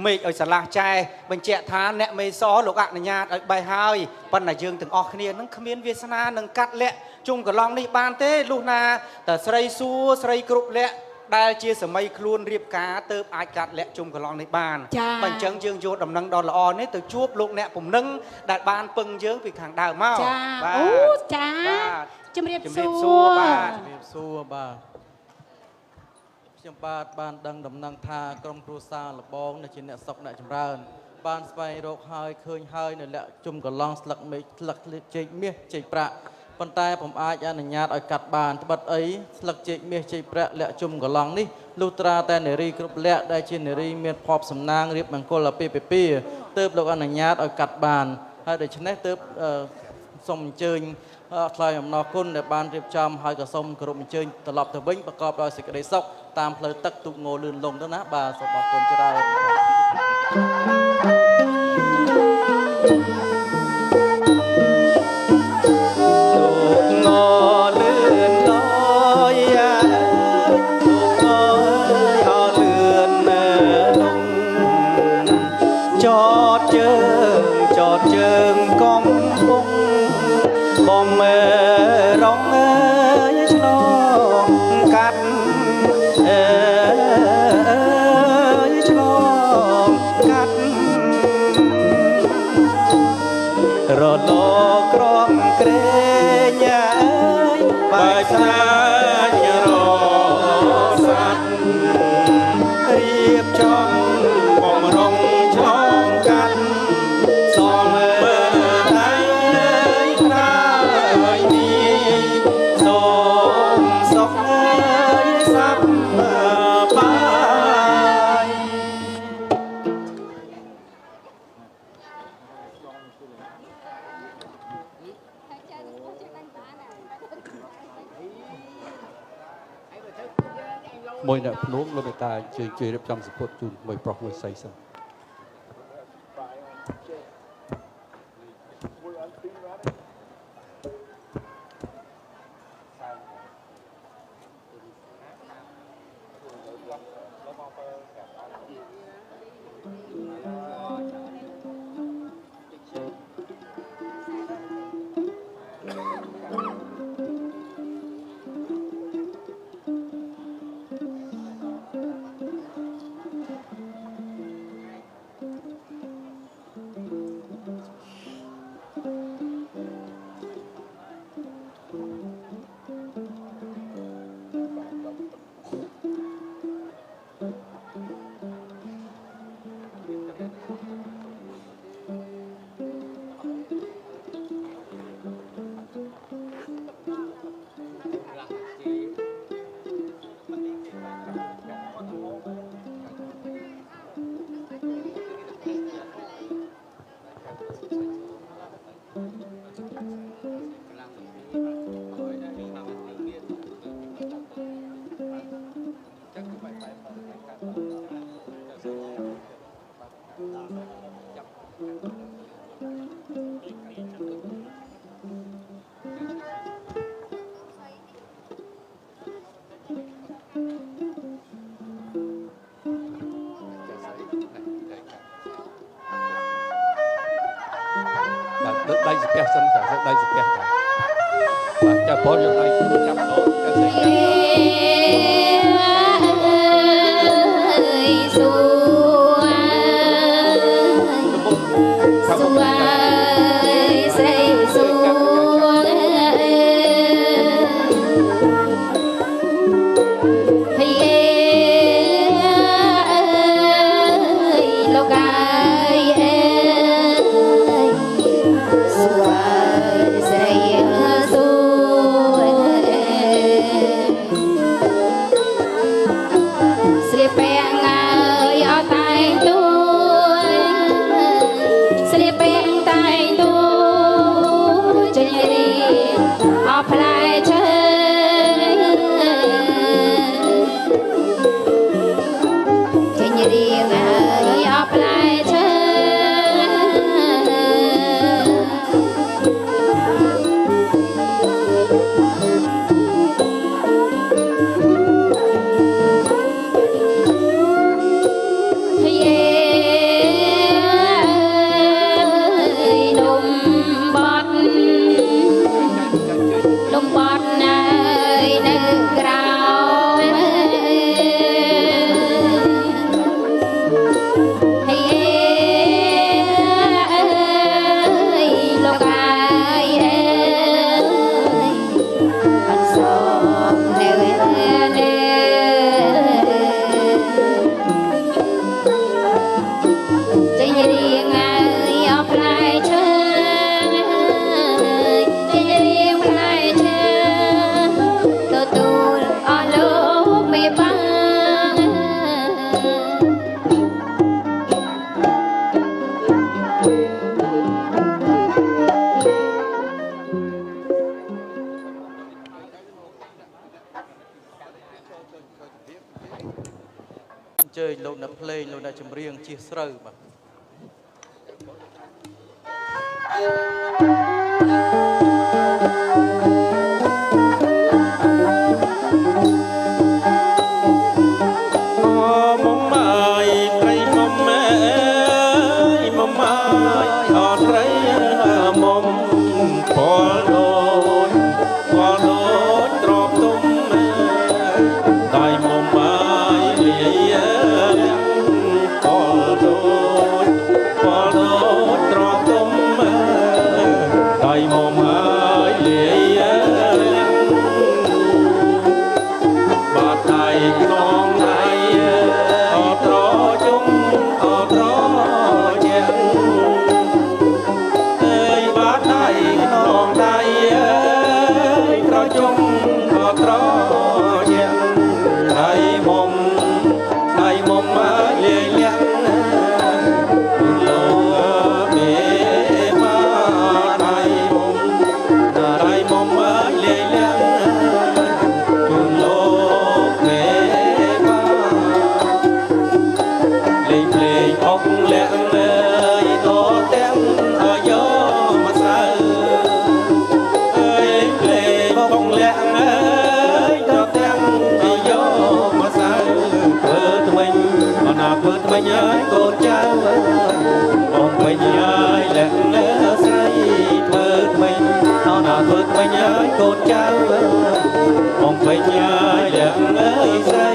មេឃឲ្យឆ្លាស់ចែបញ្ជាក់ថាអ្នកមេសលោកអនុញ្ញាតឲ្យបេះហើយប៉ុន្តែយើងទាំងអស់គ្នានឹងគ្មានវាសនានឹងកាត់លាក់ជុំកន្លងនេះបានទេលុះណាតែស្រីសួរស្រីគ្រប់លាក់ដែលជាសម័យខ្លួនរៀបការទៅអាចកាត់លាក់ជុំកន្លងនេះបានបើអញ្ចឹងយើងយកដំណឹងដ៏ល្អនេះទៅជួបលោកអ្នកពំនឹងដែលបានពឹងយើងពីខាងដើមមក
បាទអូចាជំរាបសួរ
បាទ
ជំរាបសួរបាទខ្ញុំបាទបានដឹងដំណឹងថាក្រុមគ្រួសារលបងដែលជាអ្នកសុខអ្នកចម្រើនបានស្វែងរកហើយឃើញហើយនៅលក្ខជុំកន្លងស្លឹកមេឃស្លឹកចេកមាសចេកប្រាក់ប៉ុន្តែผมអាចអនុញ្ញាតឲ្យកាត់បានត្បិតអីស្លឹកចេកមាសចេកប្រាក់លក្ខជុំកន្លងនេះលុះត្រាតែនារីគ្រប់លក្ខដែលជានារីមានភ័ព្វសំណាងរៀបមង្គលអាពាហ៍ពិពាហ៍ទើបលោកអនុញ្ញាតឲ្យកាត់បានហើយដូច្នេះទើបសូមអញ្ជើញថ្លែងអំណរគុណដែលបានរៀបចំហើយក៏សូមគោរពអញ្ជើញត្រឡប់ទៅវិញប្រកបដោយសេចក្តីសុខតាមផ្លូវទឹកទូកងលឿនលងទៅណាបាទសូមអរគុណច្រើន
ចតជើងកំពុងបំរងឆ្លងកាត់ឆ្លងកាត់រលកក្រំក្រែងបែកស្នាញរស័ព្ទរៀបចំបំរុងឆ្លងកាត់សមដៃណាយនេះសូមសុខសប្បាយ
មួយអ្នកភ្នោះលោកមេតាជួយរៀបចំសម្ពុតជូនមួយប្រុសមួយស្រីសិន ពះសិនចាដៃសាពះបាទចាបងយកដៃចាប់ដោចាស្រី
សួស្រីសួលោកអាយសួស្រីសួស្លៀកពាក់អើយអត់តែងទួស្លៀកពាក់តែងទួចេញរីអស់ផ្លែឈើចេញរៀងអើយអស់ផ្លែឈើលំបត់នៅក្រៅលោកអាយអត់សមនៅចេញរៀងអើយអស់ផ្លែឈើចេញរៀងផ្លែឈើទទួលអស់លោកមេបា
អញ្ជើញលោកអ្នកភ្លេងលោកអ្នកចម្រៀងជិះស្រូវបាទ
មុំអើយត្រីមុំអើយមុំអើយអត់ត្រីមុំពលដូចទ្របទុំដៃមុំអើយលាយពលដូចទ្របទុំដៃមុំអើយលាយបាត់ដៃក្នុងដៃអត់ត្រជុំអត់ត្រជាងអើយបាត់ដៃក្នុងដៃត្រជុំអត់ត្រជាងដៃមុំអើយលាយលាក់លោកមេបាដៃមុំអើយលាយលាក់អុកលាក់អើយតទាំងអើយមកសៅអើយភ្លេងអុកលាក់អើយតទាំងអើយមកសៅធ្វើថ្មិញអនាគតថ្មិញអើយកូនចៅបងពេញអើយលាក់លើស្រីធ្វើថ្មិញអនាគតថ្មិញអើយកូនចៅបងពេញអើយលាក់លើស្រី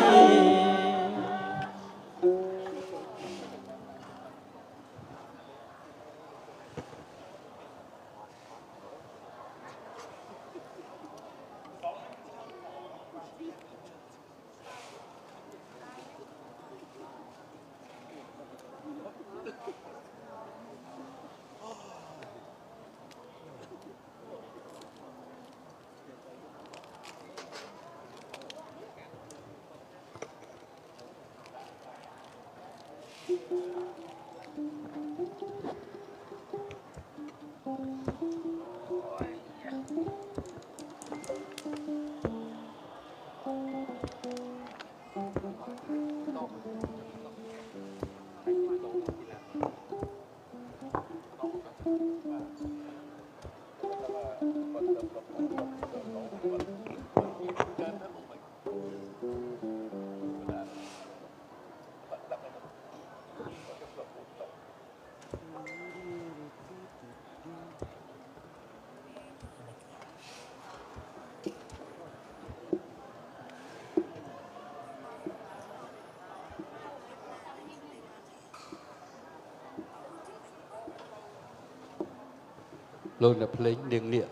លោកអ្នកភ្លេងនាងនាគ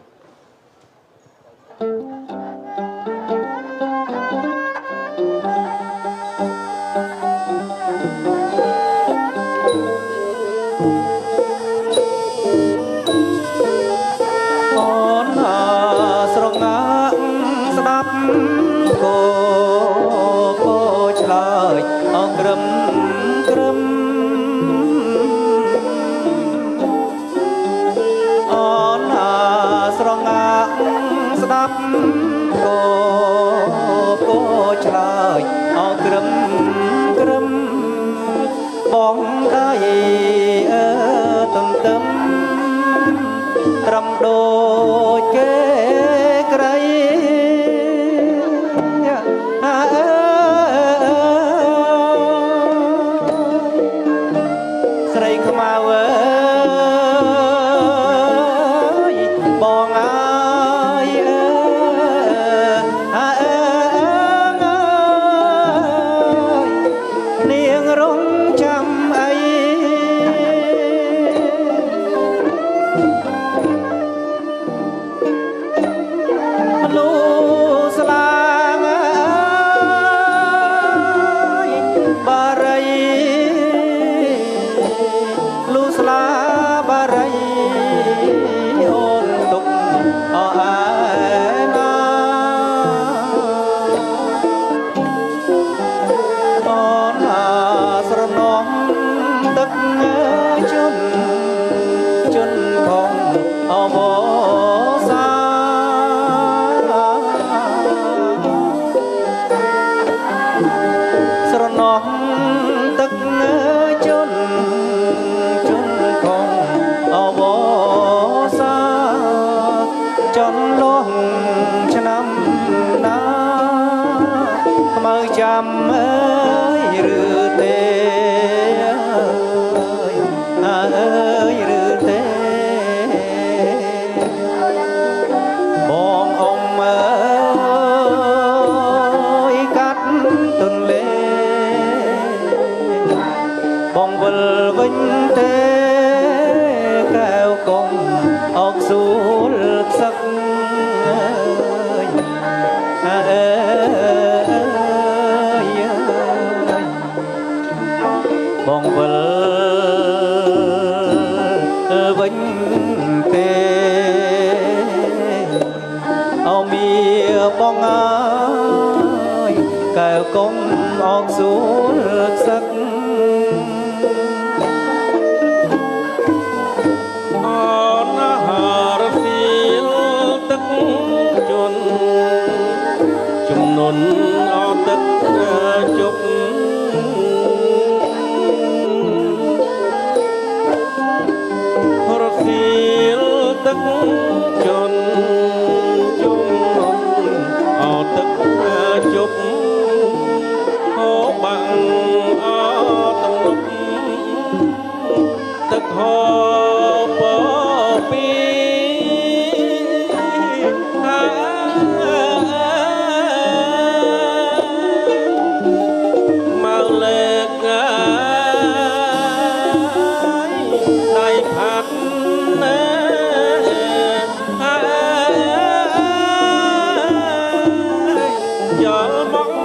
យល់បង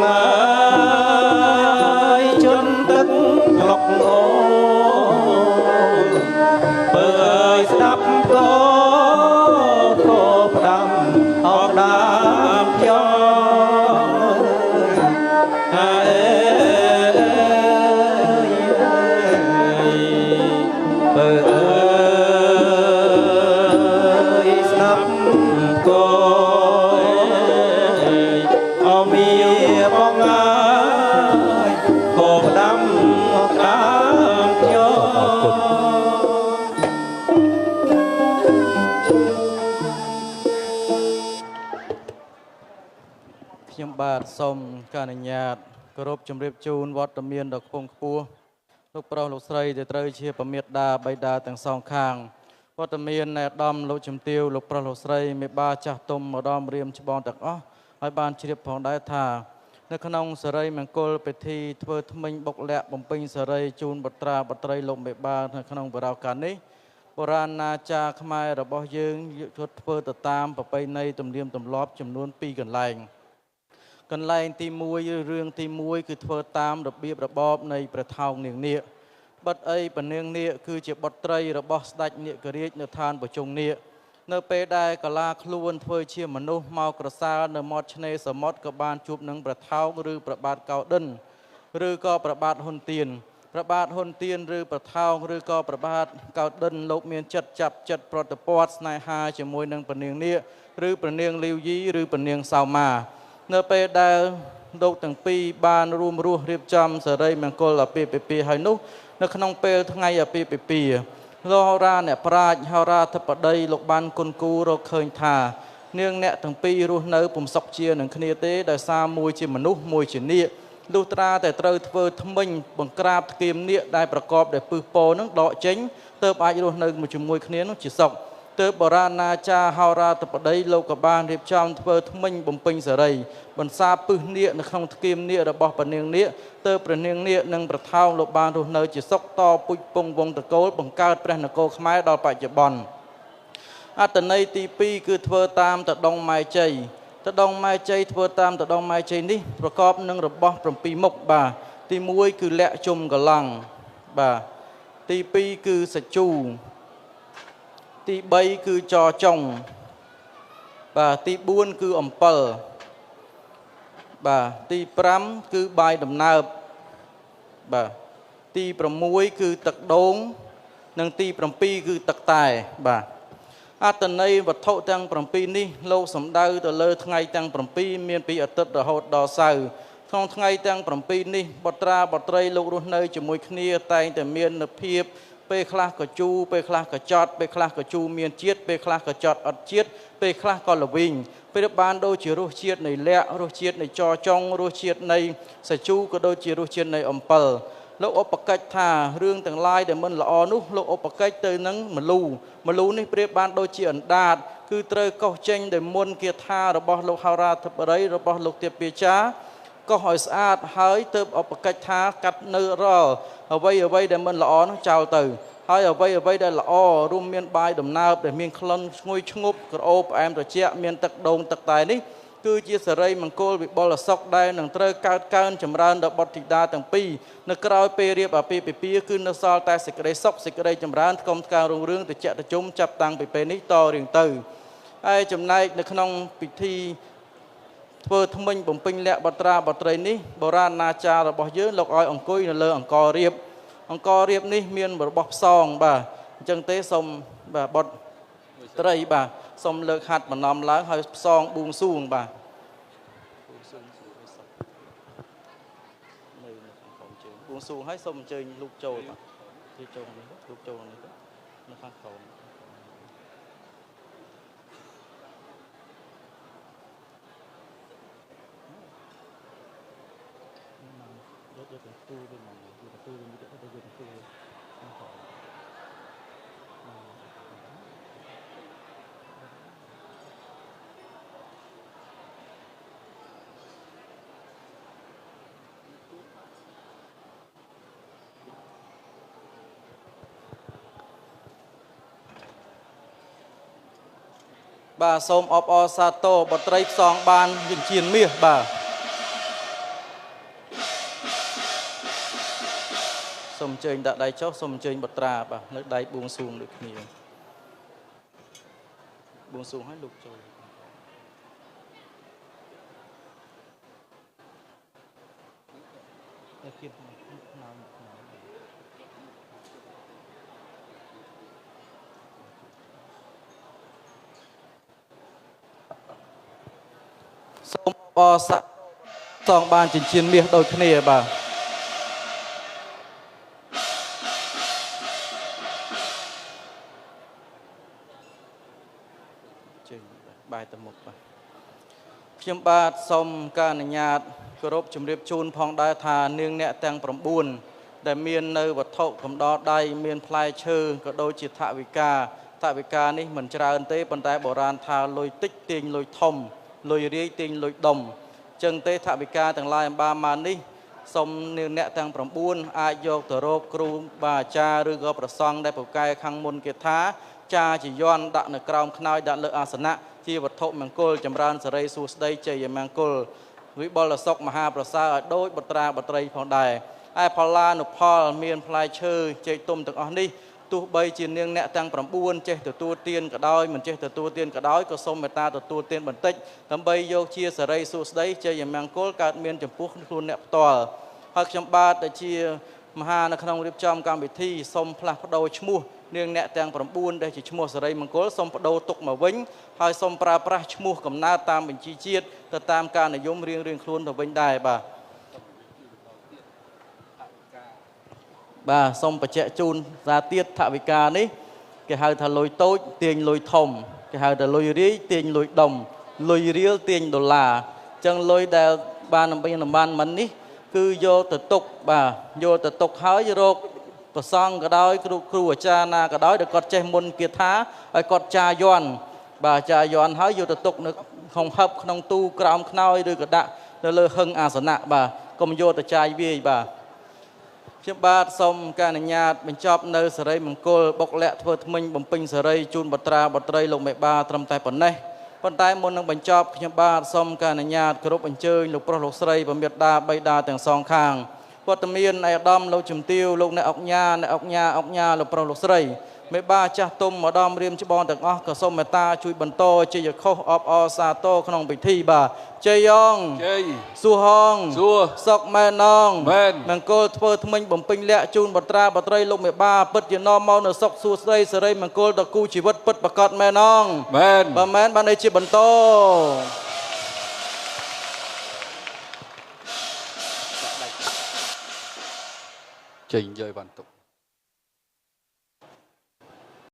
អើយ
បាទសូមការអនុញ្ញាតគោរពជម្រាបជូនវត្តមានដ៏ខ្ពង់ខ្ពស់លោកប្រុសលោកស្រីដែលត្រូវជាប្រមេតាបិតាទាំងសងខាងវត្តមាននៃអាដាមលោកជំទាវលោកប្រុសលោកស្រីមេបាចាស់ទុំម្ដងរៀមច្បងទាំងអស់ហើយបានជ្រាបផងដែរថានៅក្នុងសិរីមង្គលពិធីធ្វើថ្មិញបុកលាក់បំពេញសិរីជូនបុត្រាបុត្រីលោកមេបានៅក្នុងបរិយាកាសនេះបុរាណអាចារ្យខ្មែររបស់យើងយកធ្វើទៅតាមប្រពៃណីទំនៀមទម្លាប់ចំនួន2កន្លែងទី1រឿងទី1គឺធ្វើតាមរបៀបរបបនៃព្រះថោងនាងនាគបុត្រអីព្រះនាងនាគគឺជាបុត្រីរបស់ស្ដេចនាគរាជនៅឋានប្រជុំនាគនៅពេលដែលកាឡាខ្លួនធ្វើជាមនុស្សមកក្រសាលនៅមាត់ឆ្នេរសមុទ្រក៏បានជួបនឹងព្រះថោងឬព្រះបាទកៅឌិនឬក៏ព្រះបាទហ៊ុនទៀនព្រះបាទហ៊ុនទៀនឬព្រះថោងឬក៏ព្រះបាទកៅឌិនលោកមានចិត្តចាប់ចិត្តប្រតិព័ទ្ធស្នេហាជាមួយនឹងព្រះនាងនាគឬព្រះនាងលាវយីឬព្រះនាងសោមានៅពេលដែលលោកទាំងពីរបានរួមរស់រៀបចំសិរីមង្គលអាពាហ៍ពិពាហ៍ហើយនោះនៅក្នុងពេលថ្ងៃអាពាហ៍ពិពាហ៍លោកហោរាអ្នកប្រាជ្ញហោរាធិបតីលោកបានគុណគូរកឃើញថានាងអ្នកទាំងពីររស់នៅពុំសុខជានឹងគ្នាទេដោយសារមួយជាមនុស្សមួយជានាគលុះត្រាតែត្រូវធ្វើថ្មិញបង្ក្រាបថ្គាមនាគដែលប្រកបដោយពឹសពោនឹងដកចេញទើបអាចរស់នៅជាមួយគ្នានោះជាសុខទើបបុរាណអាចារ្យហោរាធិបតីលោកក៏បានរៀបចំធ្វើថ្មិញបំពេញសិរីបន្សាបពឹសនាគនៅក្នុងថ្គាមនាគរបស់ព្រះនាងនាគទើបព្រះនាងនាគនិងព្រះថោងលោកបានរស់នៅជាសុខតពុជពងវង្សតកូលបង្កើតព្រះនគរខ្មែរដល់បច្ចុប្បន្នអត្ថន័យទី2គឺធ្វើតាមតដងម៉ែជ័យតដងម៉ែជ័យធ្វើតាមតដងម៉ែជ័យនេះប្រកបនឹងរបស់7មុខបាទទី1គឺលក្ខជុំកឡង់បាទទី2គឺសច្ចូទី3គឺចចុងបាទទី4គឺអំពិលបាទទី5គឺបាយដំណើបបាទទី6គឺទឹកដូងនិងទី7គឺទឹកតែបាទអត្ថន័យវត្ថុទាំង7នេះលោកសំដៅទៅលើថ្ងៃទាំង7មានពីអាទិត្យរហូតដល់សៅរ៍ក្នុងថ្ងៃទាំង7នេះបុត្រាបុត្រីលោករស់នៅជាមួយគ្នាតែងតែមាននូវភាពពេលខ្លះក៏ជូរពេលខ្លះក៏ចត់ពេលខ្លះក៏ជូរមានជាតិពេលខ្លះក៏ចត់អត់ជាតិពេលខ្លះក៏ល្វីងពេលបានដូចជារសជាតិនៃលក្ខរសជាតិនៃចចុងរសជាតិនៃសាជូក៏ដូចជារសជាតិនៃអំពិលលោកឧបកិច្ចថារឿងទាំងឡាយដែលមិនល្អនោះលោកឧបកិច្ចទៅនឹងមលូនេះប្រៀបបានដូចជាអណ្ដាតគឺត្រូវកោសចេញដោយមុនគាថារបស់លោកហោរាធិបតីរបស់លោកទេពចាកោសឲ្យស្អាតហើយទើបឧបកិច្ចថាកាត់នៅរាល់អ្វីដែលមិនល្អនោះចោលទៅហើយអ្វីដែលល្អរួមមានបាយដំណើបដែលមានក្លិនឈ្ងុយឈ្ងប់ក្រអូបផ្អែមត្រជាក់មានទឹកដូងទឹកតែនេះគឺជាសិរីមង្គលវិបុលសុខដែលនឹងត្រូវកើតកើនចម្រើនដល់បុត្រធីតាទាំងពីរនៅក្រោយពេលរៀបអាពាហ៍ពិពាហ៍គឺនៅសល់តែសេចក្តីសុខសេចក្តីចម្រើនថ្កុំថ្កើងរុងរឿងត្រជាក់ត្រជុំចាប់តាំងពីពេលនេះតរៀងទៅហើយចំណែកនៅក្នុងពិធីធ្វើថ្មិញបំពេញលក្ខបុត្រាបុត្រីនេះបុរាណអាចារ្យរបស់យើងលោកឲ្យអង្គុយនៅលើអង្គរៀបនេះមានរបស់ផ្សងបាទអញ្ចឹងទេសូមបាទបុត្រត្រីបាទសូមលើកហាត់បន្នំឡើងហើយផ្សងបួងសួងបាទនៅខាងក្រោមជើងបួងសួងហើយសូមអញ្ជើញលោកចូលបាទទីចូលនេះលោកចូលនេះនៅខាងក្រោមយកទៅទូវិញមកយកទៅទូវិញទៅយកទៅទូខាងក្រោមបាទសូមអបអរសាទរបុត្រីផ្សងបានវិញ្ញមាសបាទសូមអញ្ជើញដាក់ដៃចុះសូមអញ្ជើញបុត្រាបាទនៅដៃបួងសួងដូចគ្នាបួងសួងឲ្យលោកចូលតែគៀបណាមសូមអបសាសងបានចិញ្ចៀនមាសដូចគ្នាបាទបាយទៅមុខបាទ ខ្ញុំបាទសូមការអនុញ្ញាតគោរពជំរាបជូនផងដែរថានាងអ្នកទាំង9ដែលមាននៅវត្ថុកំដរដៃមានផ្លែឈើក៏ដូចជាថវិកានេះមិនច្រើនទេប៉ុន្តែបុរាណថាលុយតិចទាញលុយធំលុយរាយទាញលុយដុំចឹងទេថវិកាទាំងឡាយអំបាម៉ានេះសូមនាងអ្នកទាំង9អាចយកទៅរកគ្រូបាអាចារ្យឬក៏ប្រសង់ដែលពូកែខាងមុនគេថាចាជាយន់ដាក់នៅក្រោមខ្នើយដាក់លើអាសនៈជាវត្ថុមង្គលចម្រើនសិរីសួស្តីជ័យមង្គលវិបុលសុខមហាប្រសើរឲ្យដូចបុត្រាបុត្រីផងដែរឯផល្លានុផលមានផ្លែឈើចេកទុំទាំងអស់នេះទោះបីជានាងអ្នកទាំង9ចេះទទួលទានក៏ដោយមិនចេះទទួលទានក៏ដោយក៏សូមមេត្តាទទួលទានបន្តិចដើម្បីយកជាសិរីសួស្តីជ័យមង្គលកើតមានចំពោះខ្លួនអ្នកផ្ទាល់ហើយខ្ញុំបាទដែលជាមហានៅក្នុងរៀបចំកម្មវិធីសូមផ្លាស់ប្ដូរឈ្មោះនាងអ្នកទាំង9ដែលជាឈ្មោះសិរីមង្គលសូមបដូរទុកមកវិញហើយសូមប្រើប្រាស់ឈ្មោះកំណើតតាមបញ្ជីជាតិទៅតាមការនិយមរៀងៗខ្លួនទៅវិញដែរបាទសូមបញ្ជាក់ជូនសារទៀតថវិកានេះគេហៅថាលុយតូចទាញលុយធំគេហៅថាលុយរាយទាញលុយដុំលុយរៀលទាញដុល្លារអញ្ចឹងលុយដែលបានបានមិននេះគឺយកទៅទុកបាទយកទៅទុកហើយរកប្រសង់ក៏ដោយគ្រូអាចារ្យណាក៏ដោយដែលគាត់ចេះមុនគាថាឲ្យគាត់ចាយន់បាទចាយន់ហើយយកទៅទុកនៅក្នុងហឹបក្នុងទូក្រោមខ្នើយឬក៏ដាក់នៅលើហឹងអាសនៈបាទកុំយកទៅចាយវាយបាទខ្ញុំបាទសូមការអនុញ្ញាតបញ្ចប់នៅសិរីមង្គលបុកលាក់ធ្វើថ្មិញបំពេញសិរីជូនបុត្រាបុត្រីលោកមេបាត្រឹមតែប៉ុណ្ណេះប៉ុន្តែមុននឹងបញ្ចប់ខ្ញុំបាទសូមការអនុញ្ញាតគោរពអញ្ជើញលោកប្រុសលោកស្រីបមេដាបៃតាទាំងសងខាងវត្តមានឯកឧត្តមលោកជំទាវលោកអ្នកអុកញ៉ាលោកប្រុសលោកស្រីមេបាចាស់ទុំម្ដមរៀមច្បងទាំងអស់ក៏សូមមេត្តាជួយបន្តជ័យខុសអបអរសាទរក្នុងពិធីបាទជ័យយ៉ងជ័យសួហងសួសុកម៉ែនងមង្គលធ្វើថ្មិញបំពេញលក្ខជូនបុត្រាបុត្រីលោកមេបាពិតជានាំមកនៅសុខសួស្តីសិរីមង្គលដល់គូជីវិតពិតប្រកបមែនងមែនបើមែនបានជាបន្ត
ចេញយកបានទុក